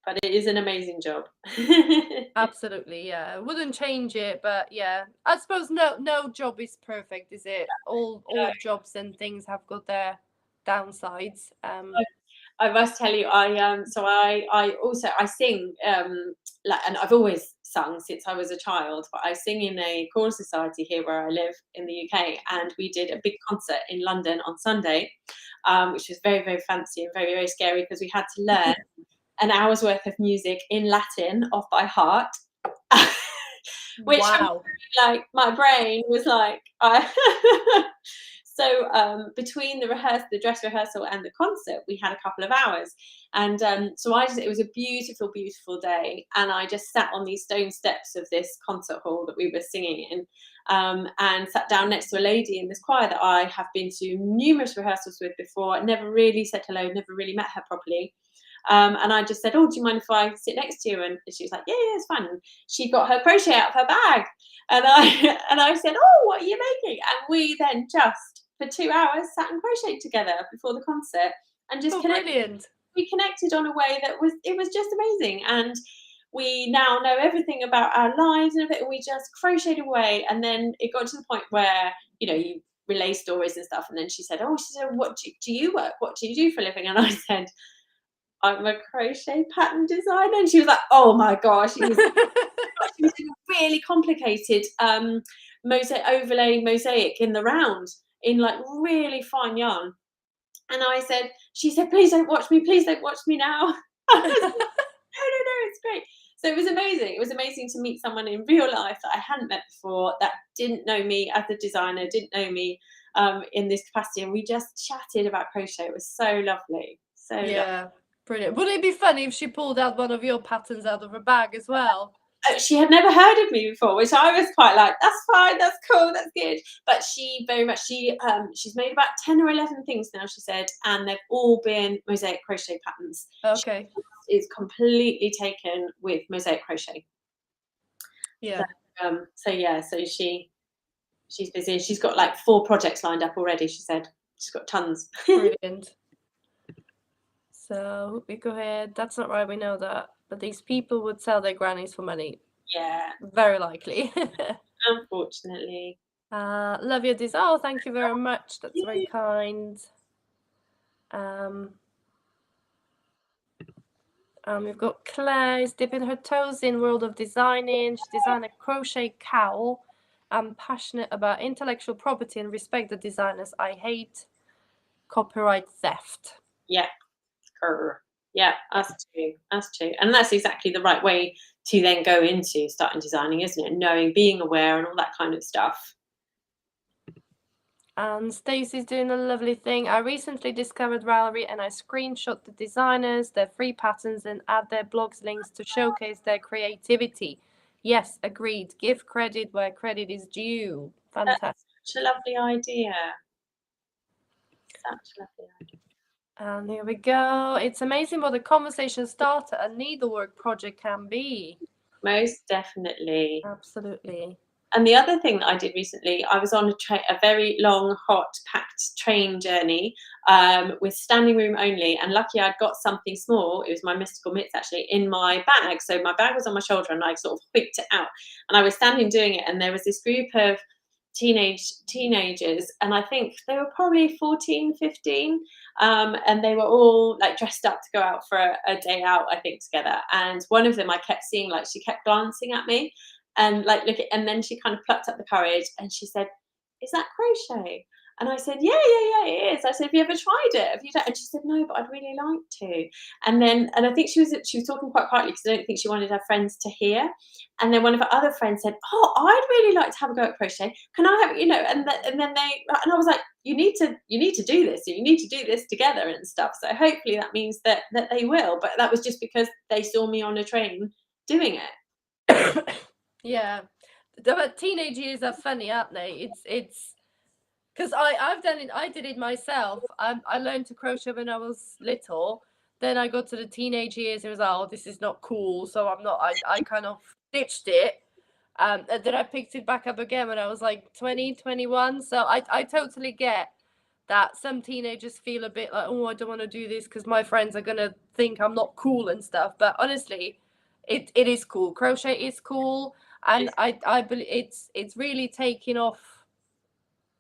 Speaker 1: But it is an amazing job.
Speaker 2: Absolutely, yeah. I wouldn't change it, but I suppose no job is perfect, is it? All jobs and things have got their downsides.
Speaker 1: I must tell you, I also sing, like, and I've always sung since I was a child, but I sing in a choral society here where I live in the UK, and we did a big concert in London on Sunday, which was very, very fancy and very, very scary because we had to learn an hour's worth of music in Latin off by heart. Which
Speaker 2: Wow.
Speaker 1: like my brain was like, so between the dress rehearsal and the concert, we had a couple of hours, and so it was a beautiful, beautiful day, and I just sat on these stone steps of this concert hall that we were singing in, and sat down next to a lady in this choir that I have been to numerous rehearsals with before. Never really said hello, never really met her properly. And I just said, "Oh, do you mind if I sit next to you?" And she was like, "Yeah, yeah, it's fine." And she got her crochet out of her bag, and I said, "Oh, what are you making?" And we then just for 2 hours sat and crocheted together before the concert, and just
Speaker 2: Brilliant.
Speaker 1: We connected on a way that was just amazing. And we now know everything about our lives and everything. We just crocheted away, and then it got to the point where you relay stories and stuff. And then she said, "What do you work? What do you do for a living?" And I said, "I'm a crochet pattern designer." And she was like, "Oh my gosh." She was doing a really complicated overlay mosaic in the round in like really fine yarn. And she said, "Please don't watch me. Please don't watch me now." I was like, no, it's great. So it was amazing. It was amazing to meet someone in real life that I hadn't met before, that didn't know me as a designer, didn't know me in this capacity. And we just chatted about crochet. It was so lovely. So
Speaker 2: yeah, brilliant. Would it be funny if she pulled out one of your patterns out of her bag as well?
Speaker 1: She had never heard of me before, which I was quite like, "That's fine, that's cool, that's good." But she very much, she's made about 10 or 11 things now, she said, and they've all been mosaic crochet patterns.
Speaker 2: Okay.
Speaker 1: She is completely taken with mosaic crochet.
Speaker 2: Yeah.
Speaker 1: So she's busy, and she's got like 4 projects lined up already, she said. She's got tons.
Speaker 2: Brilliant. So we go ahead. That's not right, we know that. But these people would sell their grannies for money.
Speaker 1: Yeah.
Speaker 2: Very likely.
Speaker 1: Unfortunately.
Speaker 2: Love your design. Oh, thank you very much. That's very kind. We've got Claire is dipping her toes in world of designing. She designed a crochet cowl. I'm passionate about intellectual property and respect the designers. I hate copyright theft.
Speaker 1: Yeah. Yeah, us too. And that's exactly the right way to then go into starting designing, isn't it? Knowing, being aware, and all that kind of stuff.
Speaker 2: And Stacey's doing a lovely thing. I recently discovered Ravelry and I screenshot the designers, their free patterns, and add their blogs links to showcase their creativity. Yes, agreed. Give credit where credit is due. Fantastic.
Speaker 1: That's such a lovely idea. Such a lovely idea.
Speaker 2: And here we go. It's amazing what a conversation starter a needlework project can be.
Speaker 1: Most definitely.
Speaker 2: Absolutely.
Speaker 1: And the other thing that I did recently, I was on a very long, hot, packed train journey with standing room only. And lucky I'd got something small. It was my mystical mitts actually in my bag. So my bag was on my shoulder and I sort of whipped it out. And I was standing doing it. And there was this group of teenagers, and I think they were probably 14, 15, and they were all like dressed up to go out for a day out, I think, together. And one of them I kept seeing, like, she kept glancing at me and like and then she kind of plucked up the courage and she said, "Is that crochet?" And I said, yeah, it is. I said, "Have you ever tried it? Have you done?" And she said, "No, but I'd really like to." And I think she was talking quite quietly because I don't think she wanted her friends to hear. And then one of her other friends said, "Oh, I'd really like to have a go at crochet. Can I have?" And I was like, you need to do this. You need to do this together and stuff. So hopefully that means that they will. But that was just because they saw me on a train doing it.
Speaker 2: Yeah, the teenage years are funny, aren't they? It's because I've done it. I did it myself. I learned to crochet when I was little. Then I got to the teenage years. It was like, oh, this is not cool. So I'm not. I kind of ditched it. And then I picked it back up again when I was like 20, 21. So I totally get that some teenagers feel a bit like, oh, I don't want to do this because my friends are gonna think I'm not cool and stuff. But honestly, it is cool. Crochet is cool. And I believe it's really taking off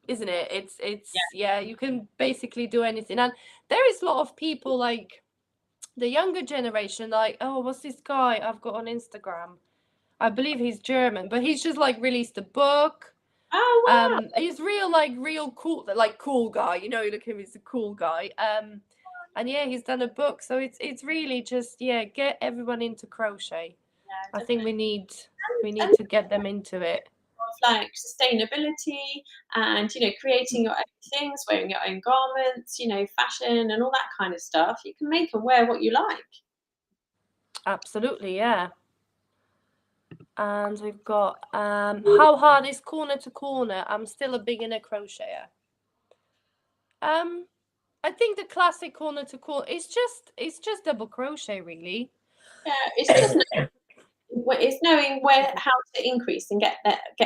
Speaker 2: isn't it? It's yeah, you can basically do anything. And there is a lot of people like the younger generation, like, oh, what's this guy I've got on Instagram? I believe he's German, but he's just like released a book.
Speaker 1: Oh wow.
Speaker 2: He's real cool guy. You know, you look at him, he's a cool guy. And yeah, he's done a book. So it's really just get everyone into crochet. I think we need to get them into it.
Speaker 1: Like sustainability and creating your own things, wearing your own garments, fashion and all that kind of stuff. You can make and wear what you like.
Speaker 2: Absolutely, yeah. And we've got how hard is corner to corner? I'm still a beginner crocheter. I think the classic corner to corner it's just double crochet, really.
Speaker 1: Yeah, it's just it's knowing how to increase and get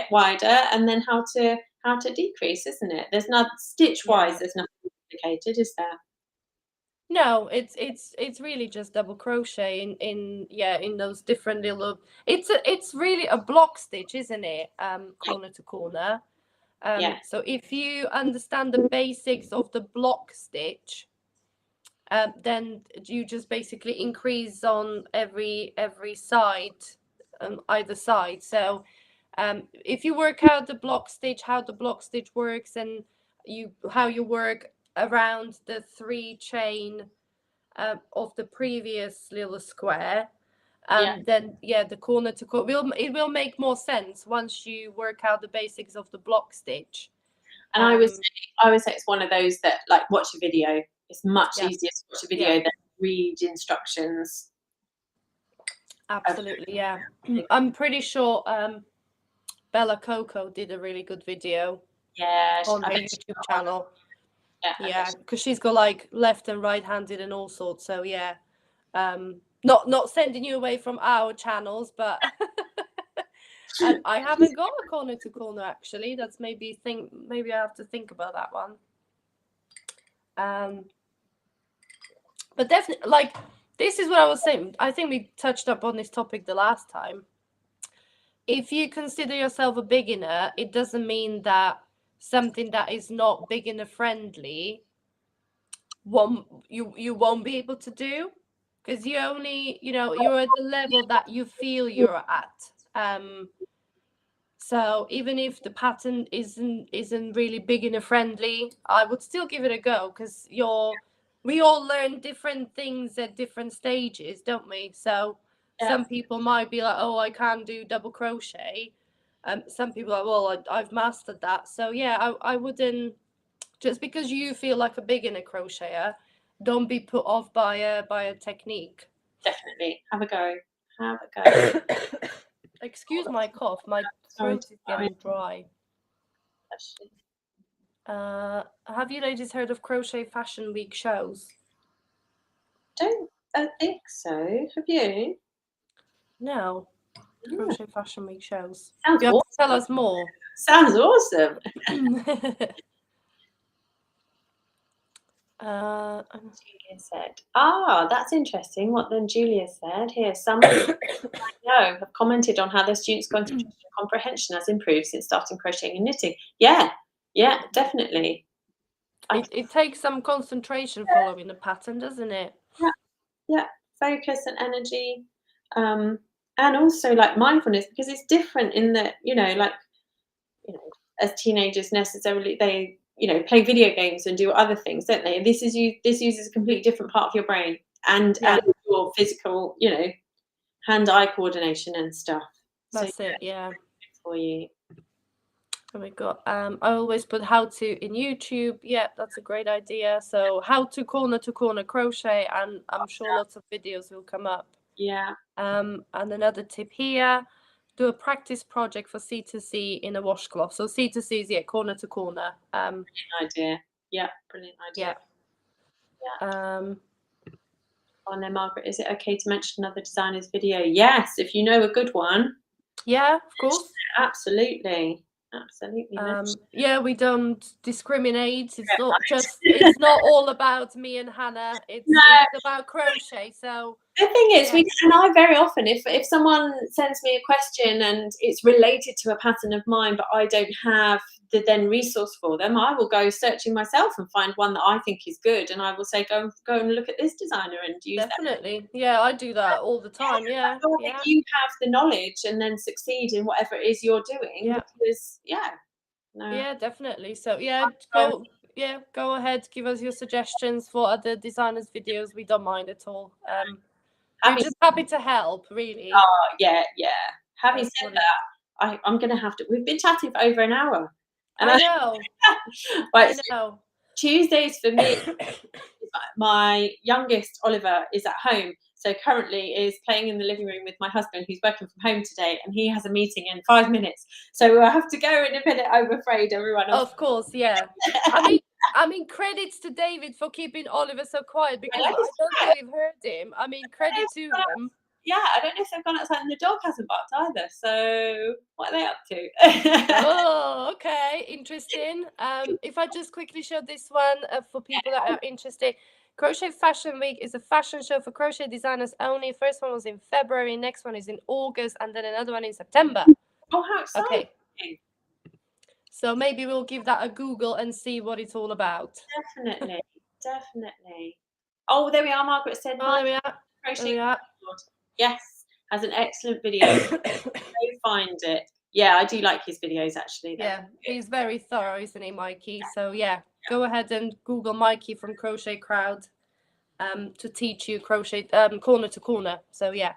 Speaker 1: wider, and then how to decrease, isn't it? There's not stitch wise. There's nothing complicated, is there?
Speaker 2: No, it's really just double crochet in those different little. It's really a block stitch, isn't it? Corner to corner. So if you understand the basics of the block stitch, then you just basically increase on every side, either side. So if you work out the block stitch, how the block stitch works, and how you work around the 3 chain of the previous little square, then the corner to corner it will make more sense once you work out the basics of the block stitch.
Speaker 1: And I would say it's one of those that, like, watch a video. It's much easier to watch a video than read instructions.
Speaker 2: Absolutely, yeah. I'm pretty sure Bella Coco did a really good video on her YouTube channel. Yeah, because she's got like left and right handed and all sorts. So yeah, not sending you away from our channels, but and I haven't got a corner to corner actually. That's maybe I have to think about that one. But definitely, like, this is what I was saying. I think we touched up on this topic the last time. If you consider yourself a beginner, it doesn't mean that something that is not beginner friendly you won't be able to do, because you only you're at the level that you feel you're at. So even if the pattern isn't really beginner friendly, I would still give it a go, because we all learn different things at different stages, don't we? So some people might be like, oh, I can't do double crochet. Some people are, well, I've mastered that. So yeah, I wouldn't, just because you feel like a beginner crocheter, don't be put off by a technique.
Speaker 1: Definitely have a go.
Speaker 2: Excuse my cough, my throat is getting dry. Have you ladies heard of Crochet Fashion Week shows?
Speaker 1: Don't think so. Have you?
Speaker 2: No. Crochet Fashion Week shows.
Speaker 1: Sounds
Speaker 2: you have
Speaker 1: awesome.
Speaker 2: to tell us more.
Speaker 1: Sounds awesome. Julia said, that's interesting what then Julia said here. Some I know have commented on how their students' concentration and comprehension has improved since starting crocheting and knitting. Yeah, definitely.
Speaker 2: It takes some concentration following the pattern, doesn't it?
Speaker 1: Yeah, focus and energy, and also like mindfulness, because it's different in that as teenagers necessarily they play video games and do other things, don't they? And this uses a completely different part of your brain and your physical, hand-eye coordination and stuff.
Speaker 2: That's it, yeah.
Speaker 1: For you.
Speaker 2: And we got I always put how to in YouTube. Yeah, that's a great idea. So how to corner crochet, and I'm sure lots of videos will come up.
Speaker 1: Yeah.
Speaker 2: And another tip here, do a practice project for C2C in a washcloth. So C2C is corner to corner.
Speaker 1: Brilliant idea. Yeah, brilliant idea.
Speaker 2: Yeah.
Speaker 1: On there, Margaret, is it okay to mention another designer's video? Yes, if you know a good one.
Speaker 2: Yeah, of course.
Speaker 1: Absolutely.
Speaker 2: Yeah, we don't discriminate. It's not all about me and Hannah. It's about crochet. So
Speaker 1: The thing is, I very often, if someone sends me a question and it's related to a pattern of mine, but I don't have the then resource for them, I will go searching myself and find one that I think is good, and I will say, go and look at this designer and use
Speaker 2: Definitely. Yeah, I do that all the time. Yeah.
Speaker 1: that.
Speaker 2: Yeah.
Speaker 1: You have the knowledge and then succeed in whatever it is you're doing.
Speaker 2: Yeah.
Speaker 1: Because no.
Speaker 2: Yeah, definitely. So go ahead, give us your suggestions for other designers' videos. We don't mind at all. We're just happy to help, really.
Speaker 1: Oh, yeah. Having
Speaker 2: That's
Speaker 1: said
Speaker 2: what
Speaker 1: that, I'm gonna have to. We've been chatting for over an hour, and
Speaker 2: I know.
Speaker 1: right,
Speaker 2: I know.
Speaker 1: Tuesdays for me, my youngest Oliver is at home, so currently is playing in the living room with my husband, who's working from home today, and he has a meeting in 5 minutes. So we'll have to go in a minute. I'm afraid, everyone.
Speaker 2: Of course, yeah. I mean, credits to David for keeping Oliver so quiet, because I don't think we've heard him. I mean, credit to him.
Speaker 1: Yeah, I don't know if they've gone outside, and the dog hasn't barked either. So what are they up to?
Speaker 2: Oh, okay, interesting. If I just quickly show this one for people that are interested. Crochet Fashion Week is a fashion show for crochet designers only. First one was in February, next one is in August, and then another one in September.
Speaker 1: Oh, how exciting!
Speaker 2: Okay. So maybe we'll give that a Google and see what it's all about.
Speaker 1: Definitely. Oh, there we are. Margaret said,
Speaker 2: Oh, there we are.
Speaker 1: crochet.
Speaker 2: There we are.
Speaker 1: Yes, has an excellent video. Go find it. Yeah, I do like his videos actually.
Speaker 2: Yeah, he's very thorough, isn't he, Mikey? So yeah, go ahead and Google Mikey from Crochet Crowd to teach you crochet corner to corner. So yeah.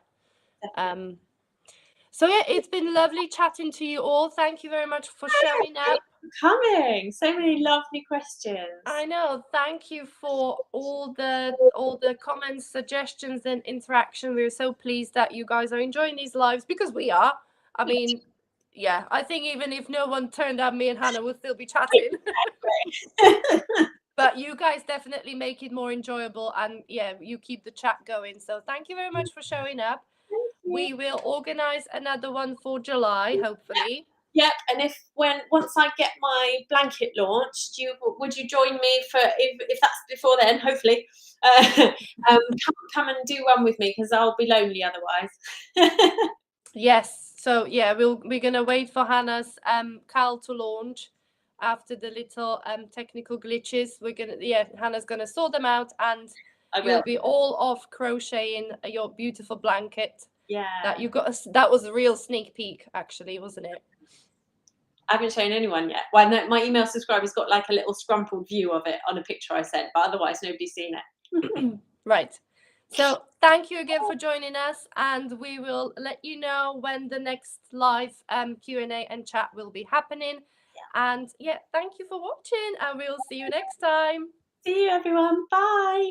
Speaker 2: So yeah, it's been lovely chatting to you all. Thank you very much for showing up.
Speaker 1: Coming. So many lovely questions.
Speaker 2: I know. Thank you for all the comments, suggestions, and interaction. We're so pleased that you guys are enjoying these lives, because we are. I mean, yeah, I think even if no one turned up, me and Hannah would still be chatting. But you guys definitely make it more enjoyable, and yeah, you keep the chat going. So thank you very much for showing up. We will organize another one for July, hopefully.
Speaker 1: Yep, and once I get my blanket launched, would you join me for if that's before then? Hopefully, come and do one with me, because I'll be lonely otherwise.
Speaker 2: Yes. So yeah, we're gonna wait for Hannah's Cal to launch. After the little technical glitches, Hannah's gonna sort them out, and you'll be all off crocheting your beautiful blanket.
Speaker 1: Yeah.
Speaker 2: That was a real sneak peek, actually, wasn't it?
Speaker 1: I haven't shown anyone yet. Well, no, my email subscriber's got like a little scrumpled view of it on a picture I sent, but otherwise nobody's seen it.
Speaker 2: Right. So thank you again for joining us, and we will let you know when the next live Q&A and chat will be happening. Yeah. And yeah, thank you for watching, and we'll see you next time.
Speaker 1: See you, everyone. Bye.